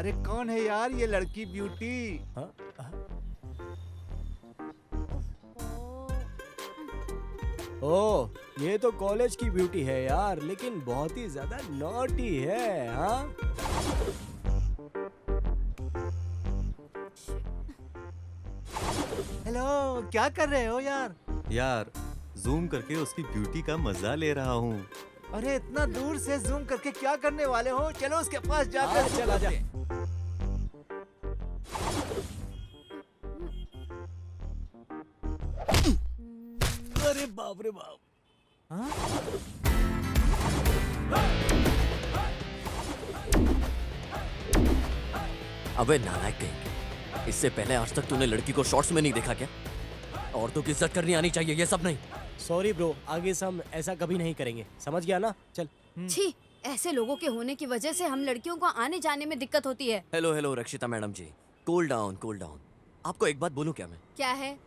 अरे कौन है यार ये लड़की ब्यूटी? हाँ? ओ, ये तो कॉलेज की ब्यूटी है यार, लेकिन बहुत ही ज्यादा नॉटी है। हाँ, हेलो, क्या कर रहे हो यार? यार जूम करके उसकी ब्यूटी का मजा ले रहा हूँ। अरे इतना दूर से जूम करके क्या करने वाले हो? चलो उसके पास जाकर हाँ, चल आजा। अरे बाप रे बाप। हाँ? अबे नालायक कहीं, इससे पहले आज तक तूने लड़की को शॉर्ट्स में नहीं देखा क्या? औरतों की इज्जत करनी आनी चाहिए, ये सब नहीं। सॉरी ब्रो, आगे से हम ऐसा कभी नहीं करेंगे, समझ गया ना? चल। छी, ऐसे लोगों के होने की वजह से हम लड़कियों को आने जाने में दिक्कत होती है। हेलो हेलो रक्षिता मैडम जी, कूल डाउन कूल डाउन। आपको एक बात बोलूं क्या मैं? क्या है?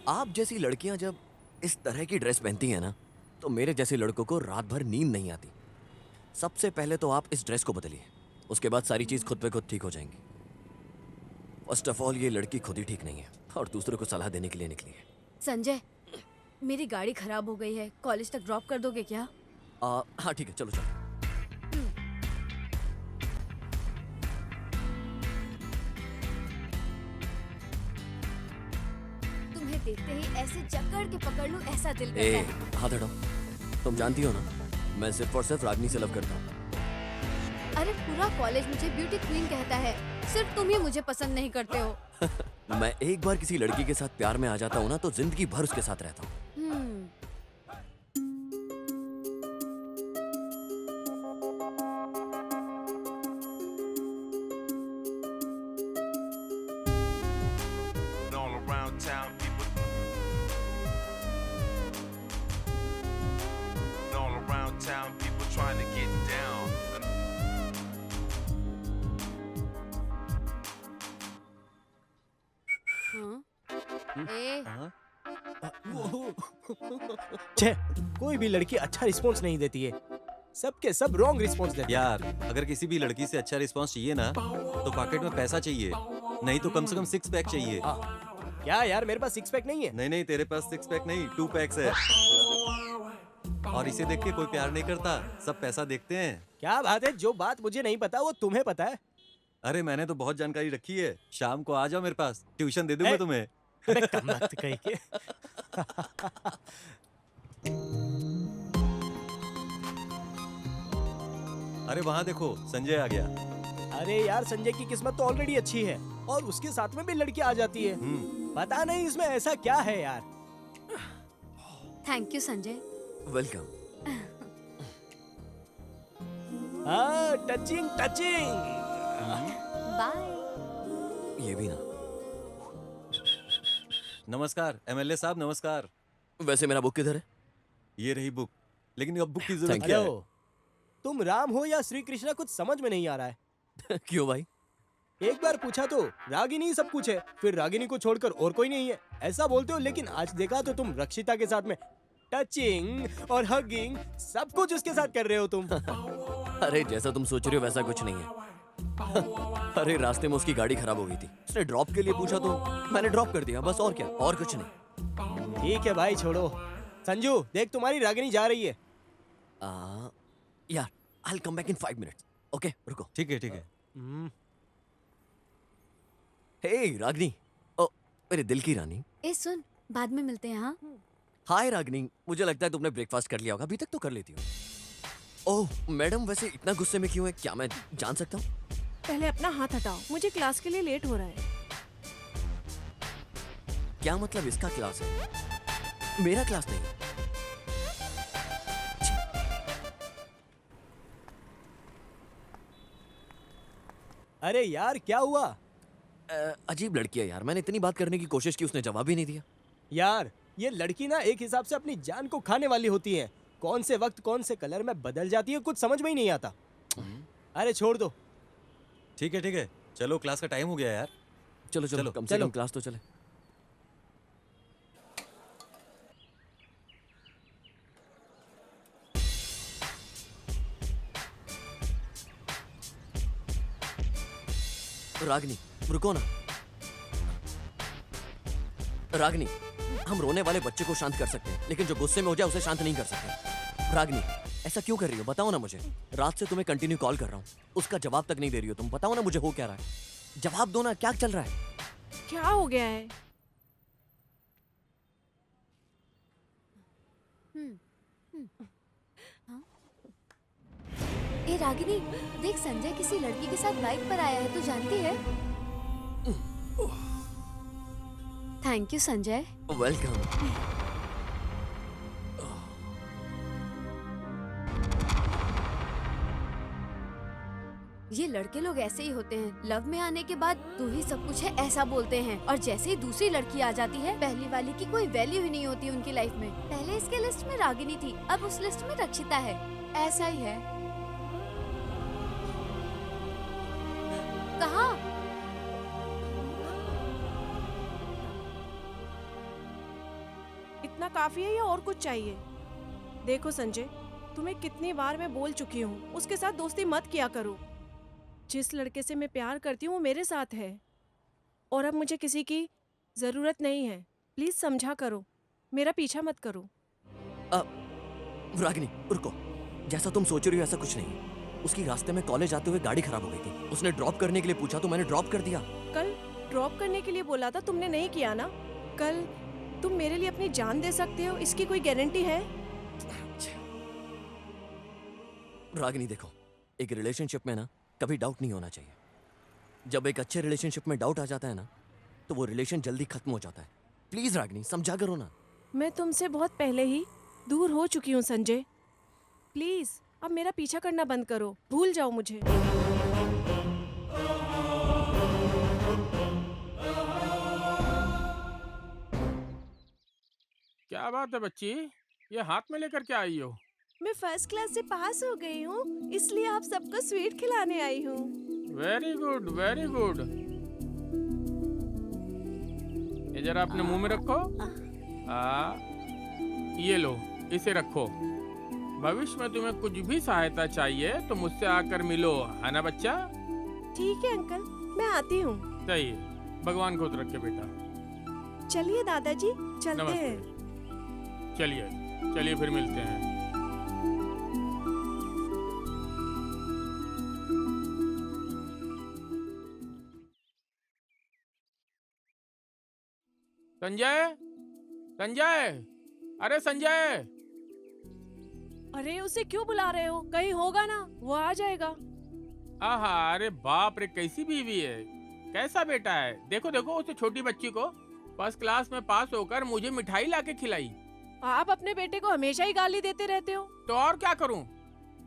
आप जैसी लड़कियां जब इस तरह की ड्रेस पहनती हैं ना, तो मेरे जैसे लड़कों को रात भर नींद नहीं आती। सबसे पहले तो आप इस ड्रेस को बदलिए, उसके बाद सारी चीज खुद पे खुद ठीक हो जाएंगी। फर्स्ट ऑफ ऑल ये लड़की खुद ही ठीक नहीं है और दूसरों को सलाह देने के लिए निकली है। संजय, मेरी गाड़ी खराब हो गई है, कॉलेज तक ड्रॉप कर दोगे क्या? हाँ ठीक है, चलो चलो। तुम्हें देखते ही ऐसे जकड़ के पकड़ लूं, ऐसा दिल करता ए, है। हाथ हटाओ। तुम जानती हो ना, मैं सिर्फ और सिर्फ रागनी से लव करता हूँ। अरे पूरा कॉलेज मुझे ब्यूटी क्वीन कहता है, सिर्फ तुम ही मुझे पसंद नहीं करते हो। मैं एक बार किसी लड़की के साथ प्यार में आ जाता हूँ ना, तो जिंदगी भर उसके साथ रहता हूँ। All around town, people. All around town, people trying to get down. ए, छे, कोई भी लड़की अच्छा रिस्पॉन्स नहीं देती है, सबके सब रॉन्ग रिस्पॉन्स देते हैं। यार अगर किसी भी लड़की से अच्छा रिस्पांस चाहिए ना, तो पॉकेट में पैसा चाहिए, नहीं तो कम से कम 6 पैक चाहिए। क्या यार, मेरे पास 6 पैक नहीं है। नहीं तेरे पास 6 पैक नहीं, 2 पैक्स है। और इसे देख के कोई प्यार नहीं करता, सब पैसा देखते हैं। क्या बात है, जो बात मुझे नहीं पता वो तुम्हें पता है। अरे मैंने तो बहुत जानकारी रखी है, शाम को आ जाओ मेरे पास, ट्यूशन दे दूंगा तुम्हें। अरे कमबख्त कहीं के। अरे वहाँ देखो, संजय आ गया। अरे यार, संजय की किस्मत तो ऑलरेडी अच्छी है और उसके साथ में भी लड़की आ जाती है। पता नहीं इसमें ऐसा क्या है यार। Thank you Sanjay. वेलकम। हाँ, टचिंग टचिंग। बाय। ये भी ना। नमस्कार एमएलए साहब, नमस्कार। वैसे मेरा बुक किधर है? ये रही बुक, लेकिन अब बुक की जरूरत Thank क्या है? हेलो, तुम राम हो या श्री कृष्णा, कुछ समझ में नहीं आ रहा है। क्यों भाई? एक बार पूछा तो रागिनी सब कुछ है, फिर रागिनी को छोड़कर और कोई नहीं है ऐसा बोलते हो, लेकिन आज देखा तो तुम रक्षिता के साथ में टचिंग और हगिंग सब कुछ उसके साथ कर रहे हो तुम। अरे जैसा तुम सोच रहे हो वैसा कुछ नहीं है। अरे रास्ते में उसकी गाड़ी खराब हो गई थी, उसने ड्रॉप के लिए पूछा तो मैंने ड्रॉप कर दिया, बस और क्या, और कुछ नहीं। ठीक है भाई, छोड़ो। संजू देख, तुम्हारी रागिनी जा रही है। यार I will come back in 5 minutes. Okay रुको। ठीक है। हे रागनी, ओ मेरे दिल की रानी। ए सुन, बाद में मिलते हैं। हाँ, हाय रागनी, मुझे लगता है तुमने ब्रेकफास्ट कर लिया होगा, अभी तक तो कर लेती हो। ओह मैडम, वैसे इतना गुस्से में क्यों है, क्या मैं जान सकता हूँ? पहले अपना हाथ हटाओ, मुझे क्लास के लिए लेट हो रहा है। क्या मतलब इसका क्लास है, मेरा क्लास नहीं? अरे यार, क्या हुआ? अजीब लड़की है यार, मैंने इतनी बात करने की कोशिश की, उसने जवाब ही नहीं दिया। यार ये लड़की ना एक हिसाब से अपनी जान को खाने वाली होती है, कौन से वक्त कौन से कलर में बदल जाती है, कुछ समझ में ही नहीं आता। अरे छोड़ दो। ठीक है, चलो क्लास का टाइम हो गया यार। चलो कम से कम क्लास तो चले। रागनी रुको ना। रागनी, हम रोने वाले बच्चे को शांत कर सकते हैं, लेकिन जो गुस्से में हो जाए उसे शांत नहीं कर सकते। रागनी, ऐसा क्यों कर रही हो? बताओ ना मुझे। रात से तुम्हें कंटिन्यू कॉल कर रहा हूँ, उसका जवाब तक नहीं दे रही हो तुम। बताओ ना मुझे हो क्या रहा है, जवाब दो ना, क्या चल रहा है? क्या हो गया है? ए रागिनी, देख संजय किसी लड़की के साथ बाइक पर आया है, तू जानती है? Thank you Sanjay. वेलकम। ये लड़के लोग ऐसे ही होते हैं, लव में आने के बाद तू ही सब कुछ है ऐसा बोलते हैं, और जैसे ही दूसरी लड़की आ जाती है पहली वाली की कोई वैल्यू ही नहीं होती उनकी लाइफ में। पहले इसके लिस्ट में रागिनी थी, अब उस लिस्ट में रक्षिता है। ऐसा ही है। कहाँ? इतना काफी है या और कुछ चाहिए? देखो संजय, तुम्हें कितनी बार मैं बोल चुकी हूँ उसके साथ दोस्ती मत किया करो। जिस लड़के से मैं प्यार करती हूँ वो मेरे साथ है, और अब मुझे किसी की जरूरत नहीं है। प्लीज समझा करो, मेरा पीछा मत करो। रागिनी रुको, जैसा तुम सोच रही हो ऐसा कुछ नहीं। उसकी रास्ते में कॉलेज आते हुए गाड़ी खराब हो गई थी, उसने ड्रॉप करने के लिए पूछा तो मैंने ड्रॉप कर दिया। कल ड्रॉप करने के लिए बोला था, तुमने नहीं किया ना। कल तुम मेरे लिए अपनी जान दे सकते हो, इसकी कोई गारंटी है? रागिनी देखो, एक रिलेशनशिप में ना कभी डाउट नहीं होना चाहिए। जब एक अच्छे रिलेशनशिप में डाउट आ जाता है ना, तो वो रिलेशन जल्दी खत्म हो जाता है। प्लीज रागिनी समझा करो ना। मैं तुमसे बहुत पहले ही दूर हो चुकी हूँ संजय। प्लीज अब मेरा पीछा करना बंद करो, भूल जाओ मुझे। क्या बात है बच्ची, ये हाथ में लेकर के आई हो? मैं फर्स्ट क्लास से पास हो गई हूँ, इसलिए आप सबको स्वीट खिलाने आई हूँ। Very good very good. ये जरा अपने मुंह में रखो। ये लो, इसे रखो। भविष्य में तुम्हें कुछ भी सहायता चाहिए तो मुझसे आकर मिलो, है ना बच्चा? ठीक है अंकल, मैं आती हूँ। सही है, भगवान खुद रखे बेटा। चलिए दादाजी, चलते नमस्ते। हैं। चलिए चलिए फिर मिलते हैं। संजय, संजय, अरे संजय। अरे उसे क्यों बुला रहे हो? कहीं होगा ना, वो आ जाएगा। आहा, अरे बाप रे, कैसी बीवी है, कैसा बेटा है। देखो देखो, उसे छोटी बच्ची को फर्स्ट क्लास में पास होकर मुझे मिठाई लाके खिलाई। आप अपने बेटे को हमेशा ही गाली देते रहते हो। तो और क्या करूं,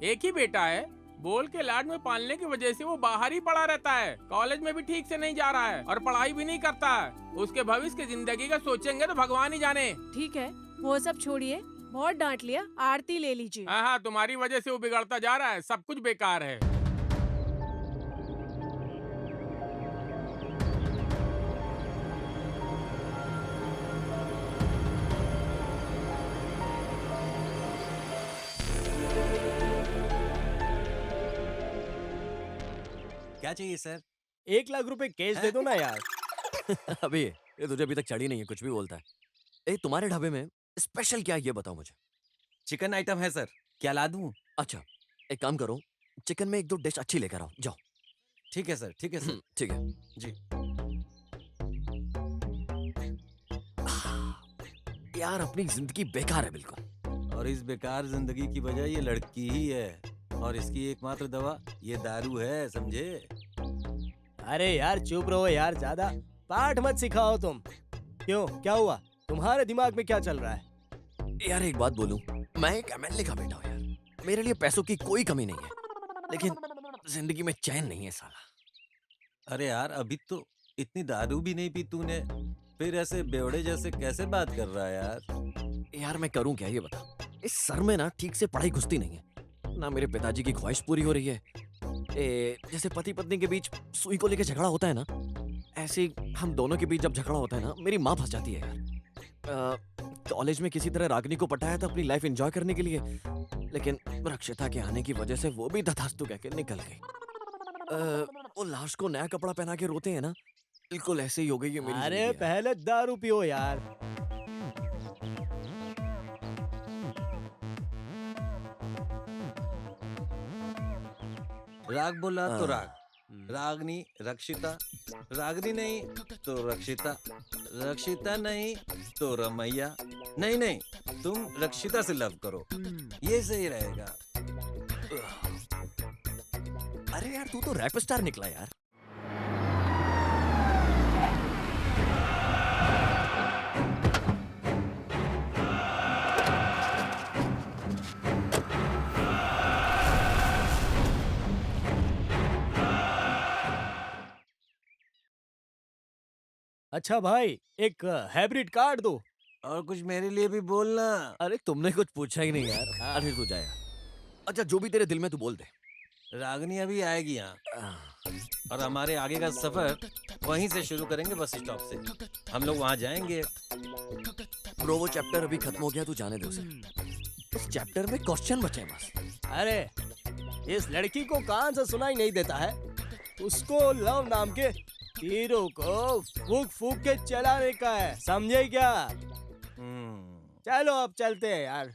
एक ही बेटा है, बोल के लाड में पालने की वजह से वो बाहर ही पड़ा रहता है। कॉलेज में भी ठीक से नहीं जा रहा है और पढ़ाई भी नहीं करता है। उसके भविष्य की जिंदगी का सोचेंगे तो भगवान ही जाने। ठीक है, वो सब छोड़िए, बहुत डांट लिया, आरती ले लीजिए। हाँ, तुम्हारी वजह से वो बिगड़ता जा रहा है, सब कुछ बेकार है। क्या चाहिए सर? 1 लाख रुपए कैश दे दो ना यार। अभी ये तुझे अभी तक चढ़ी नहीं है, कुछ भी बोलता है। ए तुम्हारे ढाबे में स्पेशल क्या है ये बताओ मुझे। चिकन आइटम है सर, क्या ला दूं? अच्छा एक काम करो, चिकन में 1-2 डिश अच्छी लेकर आओ, जाओ। ठीक है सर, ठीक है सर। ठीक है जी। यार अपनी जिंदगी बेकार है बिल्कुल। और इस बेकार जिंदगी की वजह ये लड़की ही है, और इसकी एकमात्र दवा ये दारू है, समझे? अरे यार चुप रहो यार, ज्यादा पाठ मत सिखाओ तुम। क्यों, क्या हुआ? तुम्हारे दिमाग में क्या चल रहा है? यार एक बात बोलूं, मैं एक एमएलए का बेटा हूँ यार, मेरे लिए पैसों की कोई कमी नहीं है, लेकिन जिंदगी में चैन नहीं है साला। अरे यार अभी तो इतनी दारू भी नहीं पी तूने, फिर ऐसे बेवड़े जैसे कैसे बात कर रहा है यार? यार मैं करूं क्या ये बता। इस सर में ना ठीक से पढ़ाई घुसती नहीं है, ना मेरे पिताजी की ख्वाहिश पूरी हो रही है। जैसे पति पत्नी के बीच सुई को लेकर झगड़ा होता है ना, ऐसे ही हम दोनों के बीच जब झगड़ा होता है ना, मेरी माँ फंस जाती है यार। कॉलेज में किसी तरह रागिनी को पटाया था अपनी लाइफ एंजॉय करने के लिए, लेकिन रक्षिता के आने की वजह से वो भी तथास्तु कह के निकल गई। वो लाश को नया कपड़ा पहना के रोते हैं ना, बिल्कुल ऐसे ही हो गई है मेरी अरे जिंदगी यार। पहले दारू पियो यार। राग बोला तो हाँ। राग, रागनी रक्षिता, रागनी नहीं तो रक्षिता, रक्षिता नहीं तो रमैया। नहीं नहीं, तुम रक्षिता से लव करो, ये सही रहेगा। अरे यार तू तो रैप स्टार निकला यार। अच्छा भाई, एक हाइब्रिड कार्ड दो। और कुछ मेरे लिए भी बोलना। अरे तुमने कुछ पूछा ही नहीं यार। अरे तू जा यार। अच्छा जो भी तेरे दिल में तू बोल दे। रागनी अभी आएगी यहाँ, और हमारे आगे का सफर वहीं से शुरू करेंगे, बस स्टॉप से। हम लोग वहाँ जाएंगे। ब्रो वो चैप्टर अभी खत्म हो गया, तू जाने दे उसे। उस चैप्टर में क्वेश्चन बचे हैं बस। अरे इस लड़की को कान से सुनाई नहीं देता है? उसको लव नाम के तीरों को फूक फूक के चलाने का है, समझे क्या? चलो अब चलते हैं यार।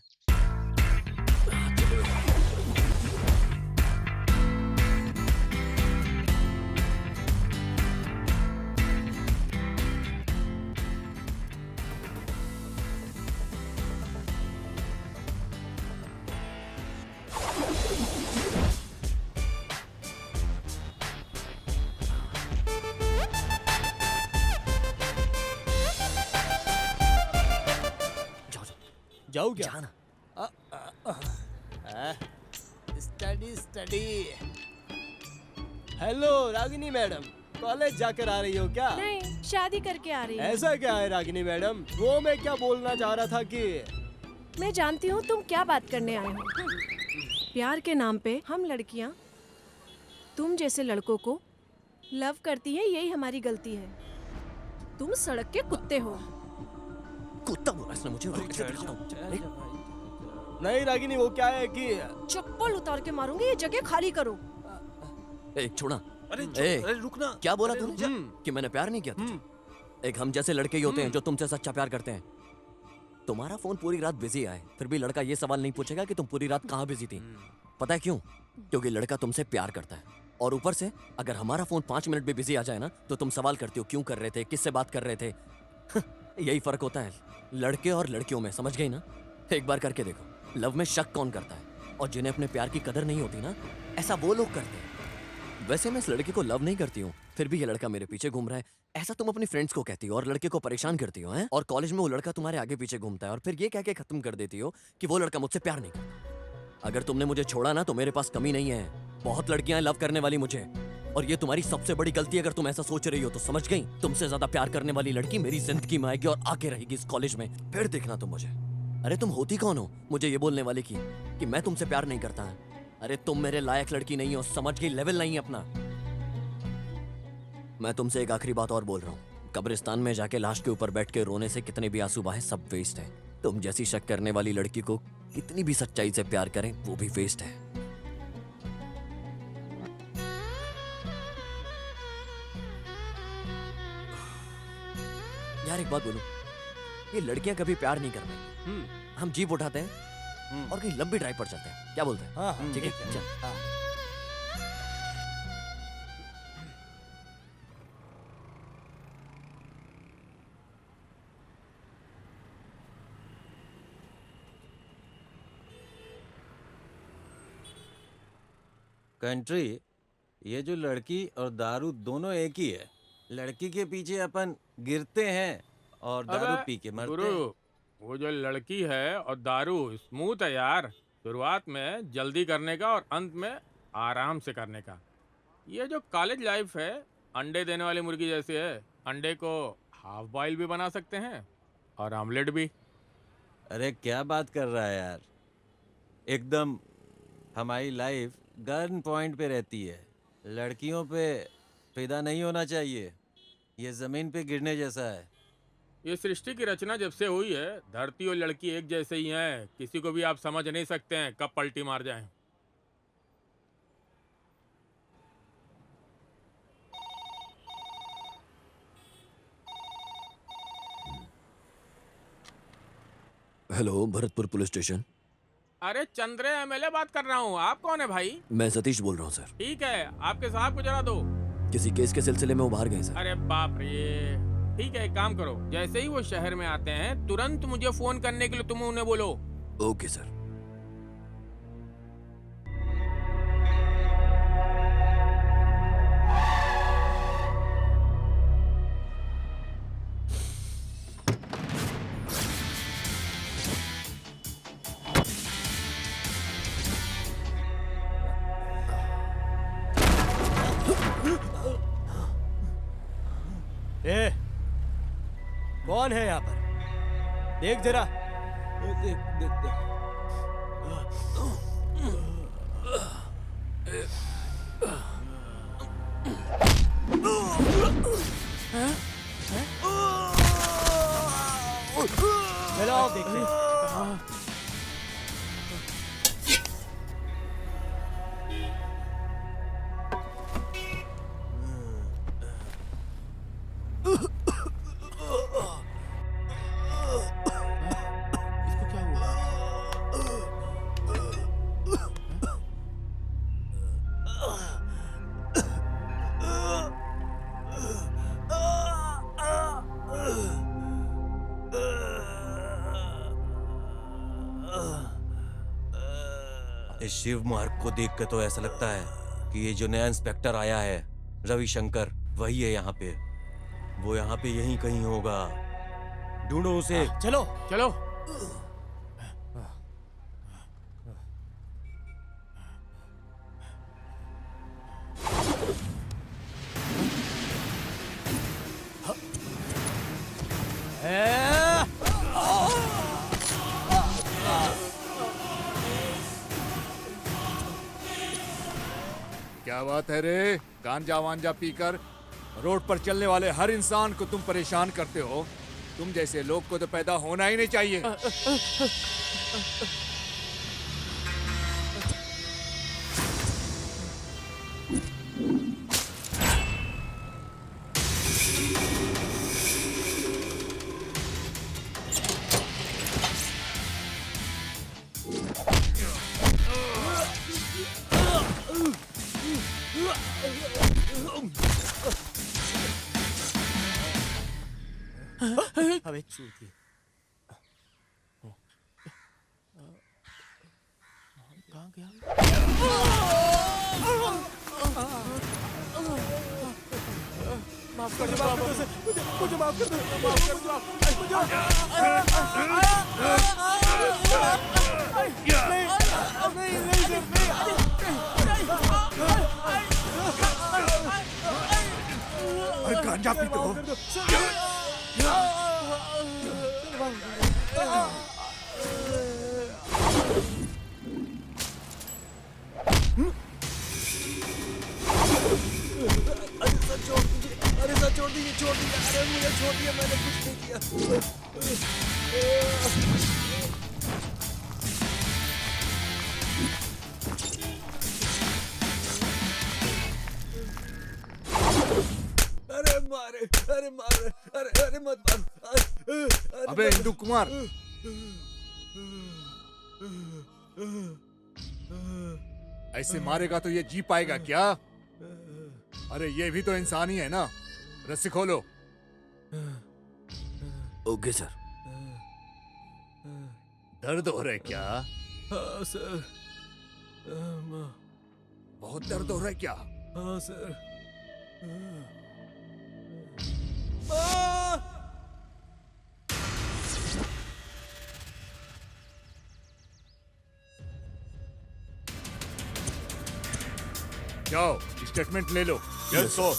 जाओ क्या? जाना। Study study. Hello Ragini madam, college जाकर आ रही हो क्या? नहीं, शादी करके आ रही हूँ। ऐसा क्या है रागिनी मैडम? वो मैं क्या बोलना चाह रहा था कि मैं जानती हूँ तुम क्या बात करने आए हो। प्यार के नाम पे हम लड़कियाँ तुम जैसे लड़कों को लव करती हैं, यही हमारी गलती है। तुम सड़क के कुत्ते हो। कुत्ता बोला इसने मुझे, और कैसे दिखाता हूँ। देख, नहीं रागिनी, वो क्या है कि चप्पल उतार के मारूंगी, ये जगह खाली करो। एक छोड़ा। अरे ए, अरे रुकना। क्या बोला तूने? कि मैंने प्यार नहीं किया तुझे? एक हम जैसे लड़के ही होते हैं जो तुमसे सच्चा प्यार करते हैं। तुम्हारा फोन पूरी रात बिजी आए, फिर भी लड़का ये सवाल नहीं पूछेगा कि तुम पूरी रात कहाँ बिजी थी। पता है क्यों? क्योंकि लड़का तुमसे प्यार करता है। और ऊपर से अगर हमारा फोन 5 मिनट भी बिजी आ जाए ना, तो तुम सवाल करते हो क्यों कर रहे थे, किससे बात कर रहे थे। यही फर्क होता है लड़के और लड़कियों में, समझ गई ना? एक बार करके देखो, लव में शक कौन करता है? और जिन्हें अपने प्यार की कदर नहीं होती ना, ऐसा वो लोग करते हैं। वैसे मैं इस लड़की को लव नहीं करती हूँ, फिर भी ये लड़का मेरे पीछे घूम रहा है, ऐसा तुम अपनी फ्रेंड्स को कहती हो और लड़के को परेशान करती हो, हैं? और कॉलेज में वो लड़का तुम्हारे आगे पीछे घूमता है और फिर ये कह के खत्म कर देती हो कि वो लड़का मुझसे प्यार नहीं करता। अगर तुमने मुझे छोड़ा ना, तो मेरे पास कमी नहीं है, बहुत लड़कियां लव करने वाली मुझे। और ये तुम्हारी सबसे बड़ी गलती। अगर तुम ऐसा सोच रही हो तो समझ गई, तुमसे ज्यादा प्यार करने वाली लड़की मेरी जिंदगी में आएगी और आके रहेगी इस कॉलेज में, फिर देखना तुम मुझे। अरे तुम होती कौन हो मुझे ये बोलने वाली की कि मैं तुमसे प्यार नहीं करता है? अरे तुम मेरे लायक लड़की नहीं हो, समझ गई? लेवल नहीं है अपना। मैं तुमसे एक आखिरी बात और बोल रहा हूँ, कब्रिस्तान में जाके लाश के ऊपर बैठ के रोने से कितने भी आंसू बहे, सब वेस्ट है। तुम जैसी शक करने वाली लड़की को कितनी भी सच्चाई से प्यार करें, वो भी वेस्ट है। यार एक बात बोलूं, ये लड़कियां कभी प्यार नहीं करती। हम जीप उठाते हैं और कहीं लंबी ड्राइव पर चलते हैं, क्या बोलते हैं? हाँ, ठीक है, चल। हाँ। कंट्री, ये जो लड़की और दारू दोनों एक ही है। लड़की के पीछे अपन गिरते हैं और दारू अबे, पी के मरते गुरु, हैं। वो जो लड़की है और दारू स्मूथ है यार। शुरुआत में जल्दी करने का और अंत में आराम से करने का। ये जो कॉलेज लाइफ है, अंडे देने वाली मुर्गी जैसी है। अंडे को हाफ बॉयल भी बना सकते हैं और आमलेट भी। अरे क्या बात कर रहा है यार, एकदम हमारी लाइफ गन पॉइंट पे रहती है। लड़कियों पे फिदा नहीं होना चाहिए, ये जमीन पे गिरने जैसा है। ये सृष्टि की रचना जब से हुई है, धरती और लड़की एक जैसे ही हैं। किसी को भी आप समझ नहीं सकते हैं कब पलटी मार जाएं। Hello, Bharatpur police station. अरे चंद्रे एमएलए बात कर रहा हूँ। आप कौन है भाई? मैं सतीश बोल रहा हूँ सर। ठीक है, आपके साहब को जरा दो। किसी केस के सिलसिले में वो बाहर गए सर। अरे बाप रे। ठीक है, एक काम करो, जैसे ही वो शहर में आते हैं तुरंत मुझे फोन करने के लिए तुम उन्हें बोलो। Okay sir. ए, कौन है यहाँ पर? देख जरा। चलो आओ देखते हैं। इस शिव मार्ग को देख के तो ऐसा लगता है कि ये जो नया इंस्पेक्टर आया है रविशंकर, वही है यहाँ पे। वो यहाँ पे यहीं कहीं होगा, ढूंढो उसे। चलो चलो। क्या बात है रे? गांजा वांजा पीकर रोड पर चलने वाले हर इंसान को तुम परेशान करते हो। तुम जैसे लोग को तो पैदा होना ही नहीं चाहिए। अबे चूतिए। कहाँ गया? माफ कर दो, मुझे माफ कर दो, माफ कर दो, अरे गांजा पीते हो? अरे सर छोड़ दीजिए, छोड़ दीजिए। अरे मुझे छोड़ दिया, मैंने कुछ नहीं किया। अरे मारे, अरे मारे, अरे अरे मत मार। अबे इंदु कुमार, ऐसे मारेगा तो ये जी पाएगा क्या? अरे ये भी तो इंसान ही है ना। रस्सी खोलो। Okay sir. दर्द हो रहा है क्या? हाँ सर। बहुत दर्द हो रहा है क्या? हाँ सर। जाओ स्टेटमेंट ले लो। Yes sir.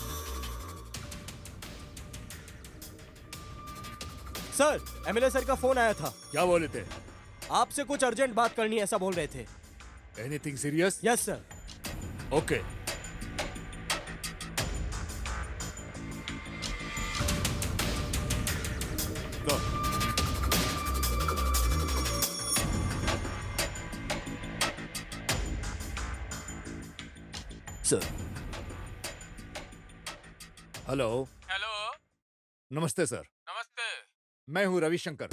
Sir, MLA sir का फोन आया था। क्या बोले थे? आपसे कुछ अर्जेंट बात करनी है, ऐसा बोल रहे थे। Anything serious? Yes sir. Okay. Sir. Hello. Hello. नमस्ते सर। नमस्ते। मैं हूँ रविशंकर।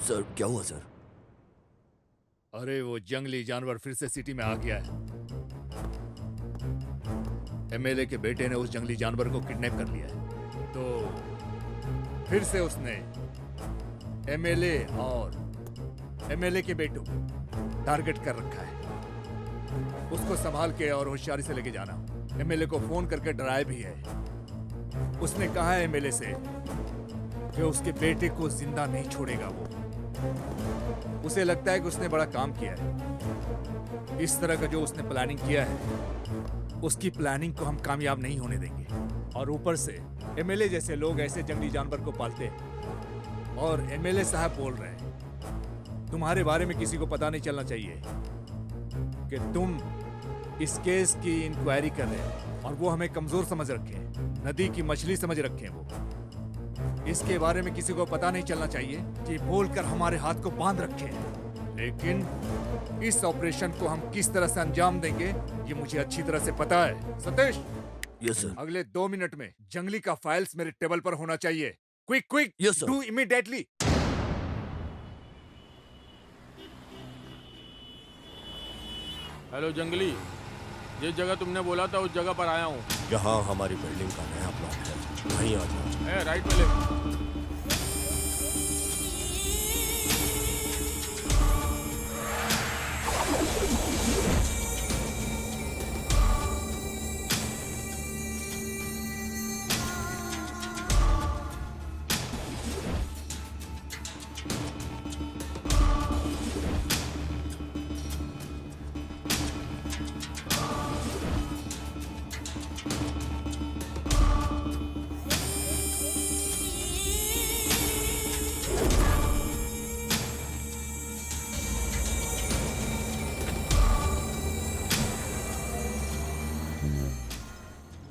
सर क्या हुआ सर? अरे वो जंगली जानवर फिर से सिटी में आ गया है। एमएलए के बेटे ने उस जंगली जानवर को किडनैप कर लिया है। तो फिर से उसने एमएलए और एमएलए के बेटों को टारगेट कर रखा है। उसको संभाल के और होशियारी से लेके जाना। एमएलए को फोन करके डराया भी है। उसने कहा है एमएलए से कि उसके बेटे को जिंदा नहीं छोड़ेगा वो। उसे लगता है कि उसने बड़ा काम किया है। इस तरह का जो उसने प्लानिंग किया है, उसकी प्लानिंग को हम कामयाब नहीं होने देंगे। और ऊपर से एमएलए जैसे लोग ऐसे जंगली जानवर को पालते हैं। और एमएलए साहब बोल रहे हैं तुम्हारे बारे में किसी को पता नहीं चलना चाहिए कि तुम इस केस की इंक्वायरी कर रहे हो। और वो हमें कमजोर समझ रखे हैं, नदी की मछली समझ रखे हैं वो। इसके बारे में किसी को पता नहीं चलना चाहिए कि बोलकर हमारे हाथ को बांध रखे हैं। लेकिन इस ऑपरेशन को हम किस तरह से अंजाम देंगे ये मुझे अच्छी तरह से पता है। Satish, yes sir. अगले 2 मिनट में जंगली का फाइल्स मेरे टेबल पर होना चाहिए। Quick quick, yes sir. Do immediately. Hello जंगली, जिस जगह तुमने बोला था उस जगह पर आया हूँ। यहाँ हमारी बिल्डिंग का नया प्लॉट है, वहीं आ जाओ। राइट में ले।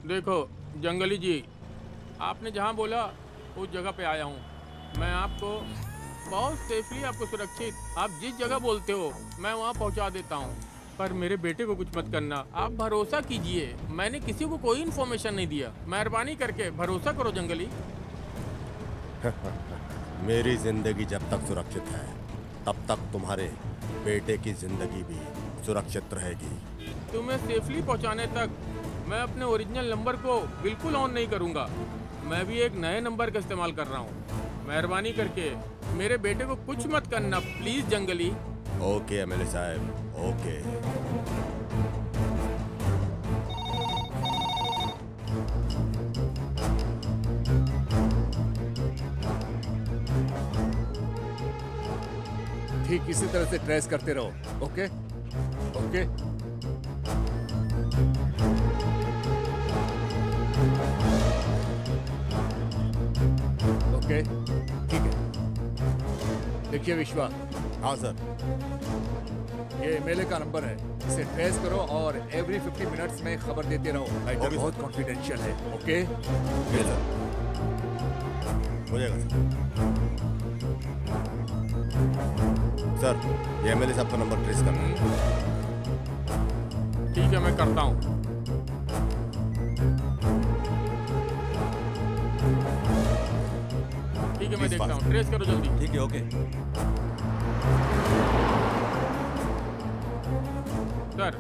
देखो जंगली जी, आपने जहाँ बोला उस जगह पे आया हूँ। मैं आपको बहुत सेफली, आपको सुरक्षित, आप जिस जगह बोलते हो मैं वहाँ पहुँचा देता हूँ। पर मेरे बेटे को कुछ मत करना, आप भरोसा कीजिए। मैंने किसी को कोई इन्फॉर्मेशन नहीं दिया। मेहरबानी करके भरोसा करो जंगली। मेरी जिंदगी जब तक सुरक्षित है तब तक तुम्हारे बेटे की जिंदगी भी सुरक्षित रहेगी। तुम्हें सेफली पहुँचाने तक मैं अपने ओरिजिनल नंबर को बिल्कुल ऑन नहीं करूँगा। मैं भी एक नए नंबर का इस्तेमाल कर रहा हूँ। मेहरबानी करके मेरे बेटे को कुछ मत करना प्लीज जंगली। ओके एमएलए साहब, ओके। ठीक इसी तरह से ट्रेस करते रहो। Okay okay. ओके ठीक है। देखिए विश्वा। हाँ सर। ये एमएलए का नंबर है, इसे ट्रेस करो और एवरी 50 मिनट्स में खबर देते रहो। मैटर ओके, बहुत कॉन्फिडेंशियल है। ओके जी सर, हो जाएगा सर। ये एमएलए साहब का नंबर ट्रेस करना है। ठीक है, मैं करता हूँ। ठीक है, मैं देखता हूँ। ट्रेस करो जल्दी। ठीक है, ओके। सर,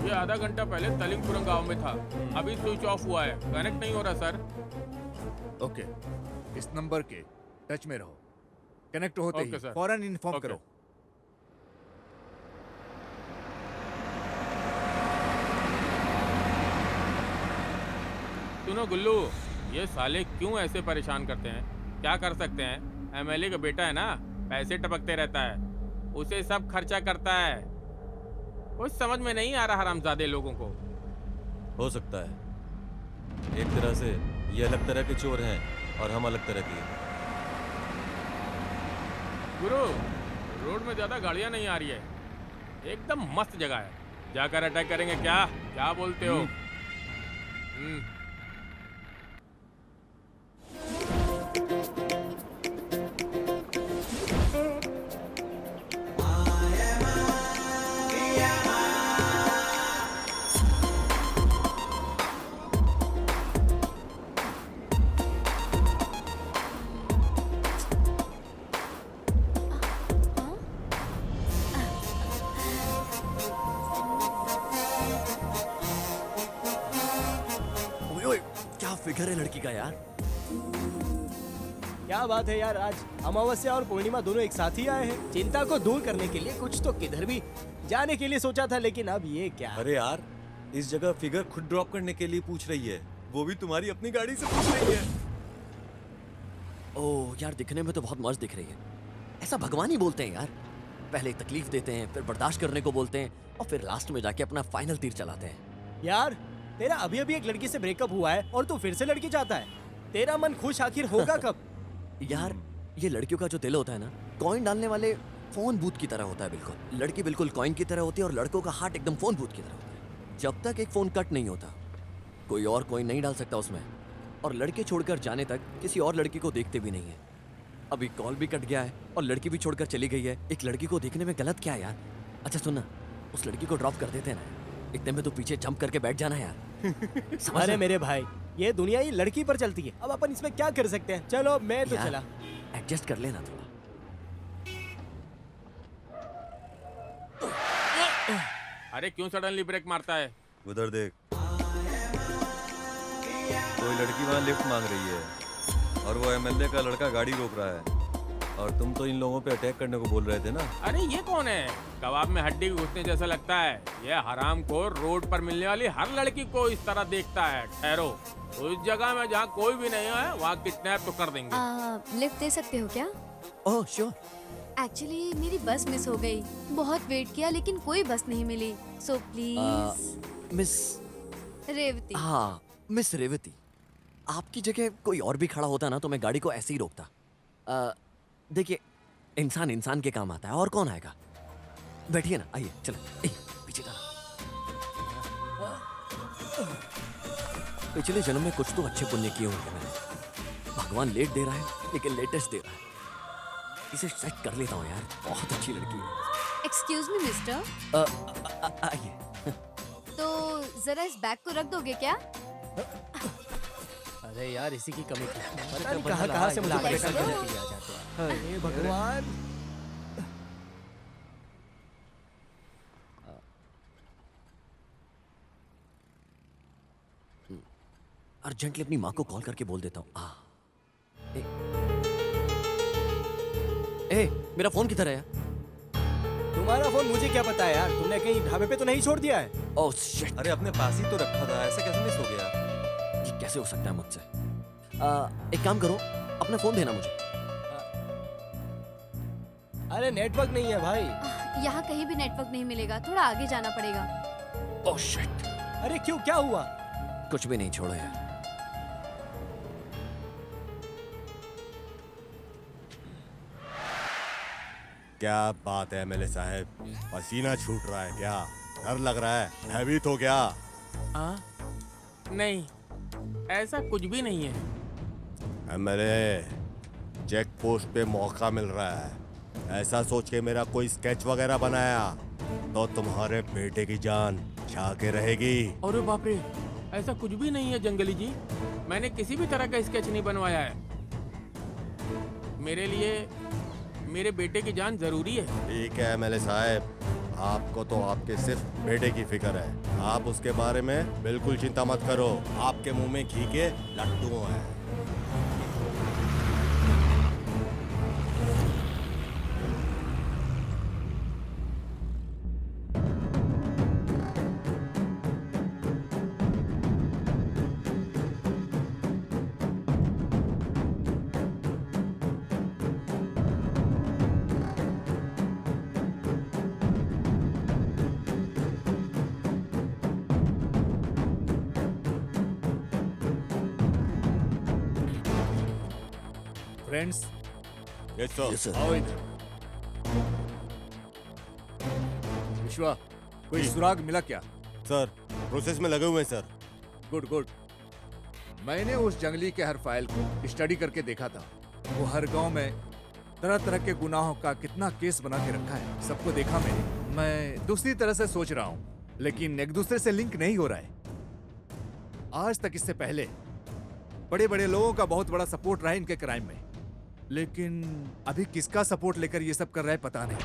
ये आधा घंटा पहले तलिंगपुरम गांव में था। अभी स्विच ऑफ हुआ है, कनेक्ट नहीं हो रहा सर। ओके, इस नंबर के टच में रहो। कनेक्ट होते ओके, ही सर। फौरन इन्फॉर्म ओके। करो। सुनो गुल्लू, ये साले क्यों ऐसे परेशान करते हैं? क्या कर सकते हैं? एमएलए का बेटा है ना, पैसे टपकते रहता है, उसे सब खर्चा करता है। कुछ समझ में नहीं आ रहा हरामजादे लोगों को। हो सकता है एक तरह से ये अलग तरह के चोर हैं और हम अलग तरह के। गुरु, रोड में ज्यादा गाड़ियां नहीं आ रही है, एकदम मस्त जगह है। जाकर अटैक करेंगे क्या? क्या बोलते हो? फिगर है लड़की का यार। क्या बात है यार, आज अमावस्या और पूर्णिमा दोनों एक साथ ही आए हैं। चिंता को दूर करने के लिए कुछ तो किधर भी जाने के लिए सोचा था, लेकिन अब ये क्या। अरे यार, इस जगह फिगर खुद ड्रॉप करने के लिए पूछ रही है, वो भी तुम्हारी अपनी गाड़ी से पूछ रही है। ओह यार, दिखने में तो बहुत मस्त दिख रही है। ऐसा भगवान ही बोलते हैं यार, पहले तकलीफ देते हैं, फिर बर्दाश्त करने को बोलते हैं, और फिर लास्ट में जाके अपना फाइनल तीर चलाते हैं। यार तेरा अभी अभी एक लड़की से ब्रेकअप हुआ है और तू फिर से लड़की चाहता है। तेरा मन खुश आखिर होगा कब? यार ये लड़कियों का जो दिल होता है ना, कॉइन डालने वाले फोन बूथ की तरह होता है बिल्कुल। लड़की बिल्कुल कॉइन की तरह होती है और लड़कों का हार्ट एकदम फोन बूथ की तरह होता है। जब तक एक फोन कट नहीं होता, कोई और कॉइन नहीं डाल सकता उसमें, और लड़के छोड़कर जाने तक किसी और लड़की को देखते भी नहीं है। अभी कॉल भी कट गया है और लड़की भी छोड़कर चली गई है। एक लड़की को देखने में गलत क्या है यार? अच्छा सुनना, उस लड़की को ड्रॉप कर देते हैं ना, इतने में तो पीछे जंप करके बैठ जाना यार। समझ अरे रहे? मेरे भाई, ये दुनिया ही लड़की पर चलती है, अब अपन इसमें क्या कर सकते हैं। चलो मैं तो यार, चला। एडजस्ट कर लेना थोड़ा। अरे क्यों सडनली ब्रेक मारता है? उधर देख, कोई लड़की वहाँ लिफ्ट मांग रही है और वो एमएलए का लड़का गाड़ी रोक रहा है, और तुम तो इन लोगों पे अटैक करने को बोल रहे थे ना। अरे ये कौन है? कबाब में हड्डी घुसने जैसा लगता है। ये हराम को रोड पर मिलने वाली हर लड़की को इस तरह देखता है। ठहरो, उस जगह में जहाँ कोई भी नहीं है वहाँ किडनैप तो कर देंगे। लिफ्ट दे सकते हो क्या? Oh sure. एक्चुअली मेरी बस मिस हो गई, बहुत वेट किया लेकिन कोई बस नहीं मिली, सो प्लीज। मिस रेवती। हाँ, मिस रेवती, आपकी जगह कोई और भी खड़ा होता ना तो मैं गाड़ी को ऐसे ही रोकता। देखिए, इंसान इंसान के काम आता है, और कौन आएगा? बैठिए ना, आइए चलो। पीछे जाना। पिछले जन्म में कुछ तो अच्छे पुण्य किए होंगे मैंने। भगवान लेट दे रहा है लेकिन लेटेस्ट दे रहा है। इसे सेट कर लेता हूँ यार, बहुत अच्छी लड़की है। एक्सक्यूज मी मिस्टर, आइए। तो जरा इस बैग को रख दोगे क्या? अरे यार, इसी की कमी थी। पता नहीं बंदा कहाँ से मुझे Let's परेशान go. करने के लिए आ जाते हैं। हे भगवान। अर्जेंटली अपनी माँ को कॉल करके बोल देता हूँ। ए, मेरा फोन किधर है? तुम्हारा फोन मुझे क्या पता है यार, तुमने कहीं ढाबे पे तो नहीं छोड़ दिया है? ओह शिट, अरे अपने पास ही तो रखा था, ऐसे कैसे मिस हो गया? ये कैसे हो सकता है मुझसे? एक काम करो, अपना फोन देना मुझे। अरे नेटवर्क नहीं है भाई। यहाँ कहीं भी नेटवर्क नहीं मिलेगा, थोड़ा आगे जाना पड़ेगा। ओह शिट, अरे क्यों, क्या हुआ? कुछ भी नहीं, छोड़ो यार। क्या बात है एमएलए साहब, पसीना छूट रहा है क्या? डर लग रहा है? भयभीत हो क्या? नहीं, ऐसा कुछ भी नहीं है। एमएलए, चेक पोस्ट पे मौका मिल रहा है, ऐसा सोच के मेरा कोई स्केच वगैरह बनाया तो तुम्हारे बेटे की जान जाके रहेगी। अरे बाप रे, ऐसा कुछ भी नहीं है जंगली जी, मैंने किसी भी तरह का स्केच नहीं बनवाया है। मेरे लिए मेरे बेटे की जान जरूरी है। ठीक है एमएलए साहब, आपको तो आपके सिर्फ बेटे की फिक्र है, आप उसके बारे में बिल्कुल चिंता मत करो। आपके मुंह में घी के लड्डू हैं। Friends, yes sir. Yes sir. आओ इधर। विश्वा, कोई सुराग मिला क्या? सर, प्रोसेस में लगे हुए हैं सर। Good good. मैंने उस जंगली के हर फाइल को स्टडी करके देखा था। वो हर गांव में तरह तरह के गुनाहों का कितना केस बना के रखा है, सबको देखा मैंने। मैं दूसरी तरह से सोच रहा हूँ, लेकिन एक दूसरे से लिंक नहीं हो रहा है। आज तक इससे पहले बड़े बड़े लोगों का बहुत बड़ा सपोर्ट रहा है इनके क्राइम में, लेकिन अभी किसका सपोर्ट लेकर ये सब कर रहा है पता नहीं।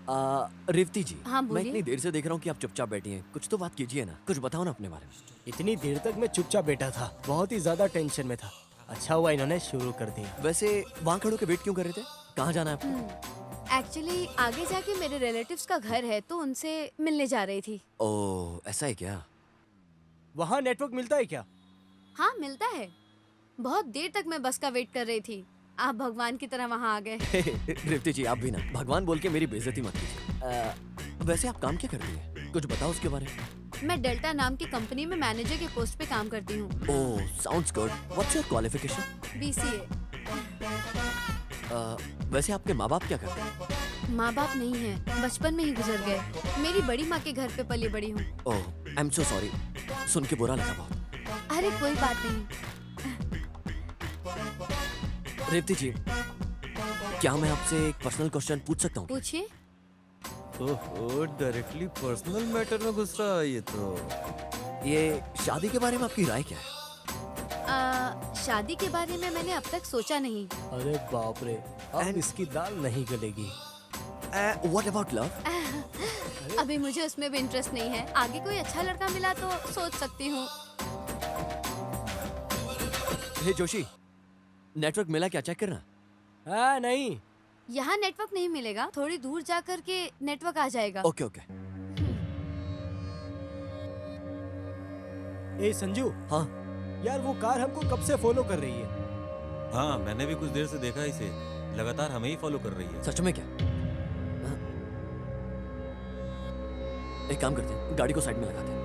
रेवती जी, हाँ, मैं बोलिए। इतनी देर से देख रहा हूँ कि आप चुपचाप बैठी हैं। कुछ तो बात कीजिए ना, कुछ बताओ ना अपने बारे में। इतनी देर तक मैं चुपचाप बैठा था, बहुत ही ज्यादा टेंशन में था। अच्छा हुआ इन्होंने शुरू कर दिया। वैसे वहाँ खड़े होकर वेट क्यों कर रहे थे? कहाँ जाना है आपको? एक्चुअली आगे जाके मेरे रिलेटिव्स का घर है तो उनसे मिलने जा रही थी। ओह, ऐसा है क्या? वहाँ नेटवर्क मिलता है क्या? हाँ मिलता है। बहुत देर तक मैं बस का वेट कर रही थी। आप भगवान की तरह वहाँ आ गए। रेवती जी, आप भी ना भगवान बोल के मेरी बेइज्जती मत कीजिए। वैसे आप काम क्या करती हैं? कुछ बताओ उसके बारे में। मैं डेल्टा नाम की कंपनी में मैनेजर के पोस्ट पे काम करती हूँ। Oh, sounds good. What's your qualification? BCA। वैसे आपके माँ बाप क्या करते हैं? माँ बाप नहीं है, बचपन में ही गुजर गए। मेरी बड़ी माँ के घर पे पली बड़ी हूँ। ओह, आई एम सो सॉरी, सुन के बुरा लगा बहुत। अरे कोई बात नहीं। रेवती जी, क्या मैं आपसे एक पर्सनल क्वेश्चन पूछ सकता हूँ? पूछिए। ओहो, डायरेक्टली पर्सनल मैटर में घुस रहा है ये तो। ये शादी के बारे में आपकी राय क्या है? शादी के बारे में मैंने अब तक सोचा नहीं। अरे बाप रे, अब And- इसकी दाल नहीं गलेगी। What about love? अभी मुझे उसमें भी इंटरेस्ट नहीं है। आगे कोई अच्छा लड़का मिला तो सोच सकती हूँ। हे जोशी, नेटवर्क मिला क्या? चेक करना। हाँ नहीं, यहाँ नेटवर्क नहीं मिलेगा, थोड़ी दूर जा कर के नेटवर्क आ जाएगा। Okay okay. ए संजू, हाँ, यार वो कार हमको कब से फॉलो कर रही है। हाँ, मैंने भी कुछ देर से देखा इसे, लगातार हमें ही फॉलो कर रही है। सच में क्या? हाँ? एक काम करते हैं, गाड़ी को साइड में लगाते हैं।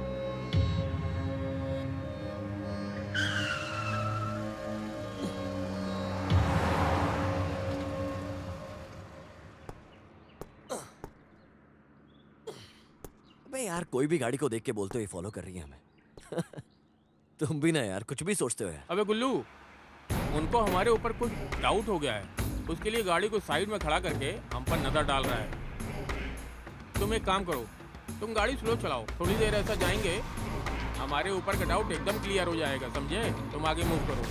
अबे यार, कोई भी गाड़ी को देख के बोलते हो ये फॉलो कर रही है हमें। तुम भी ना यार, कुछ भी सोचते हो यार। अबे गुल्लू, उनको हमारे ऊपर कुछ डाउट हो गया है। उसके लिए गाड़ी को साइड में खड़ा करके हम पर नजर डाल रहा है। तुम एक काम करो, तुम गाड़ी स्लो चलाओ, थोड़ी देर ऐसा जाएंगे, हमारे ऊपर का डाउट एकदम क्लियर हो जाएगा, समझे? तुम आगे मूव करो।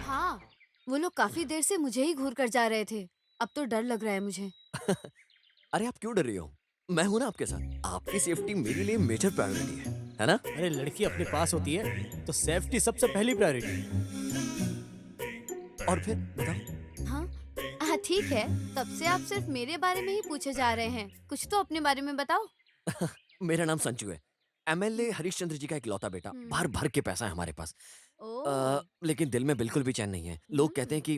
हाँ, वो लोग काफी देर से मुझे ही घूर कर जा रहे थे। अब तो डर लग रहा है मुझे। अरे आप क्यों डर रही हो? मैं हूं ना आपके साथ। आपकी सेफ्टी मेरे लिए मेजर प्रायोरिटी है ना? अरे लड़की अपने पास होती है तो सेफ्टी सबसे पहली प्रायोरिटी। और फिर बताओ। हाँ ठीक है, तब से आप सिर्फ मेरे बारे में ही पूछे जा रहे हैं। कुछ तो अपने बारे में बताओ। मेरा नाम संजू है, MLA हरीशचंद्र जी का इकलौता बेटा। भर भर के पैसा है हमारे पास। लेकिन दिल में बिल्कुल भी चैन नहीं है। लोग कहते हैं कि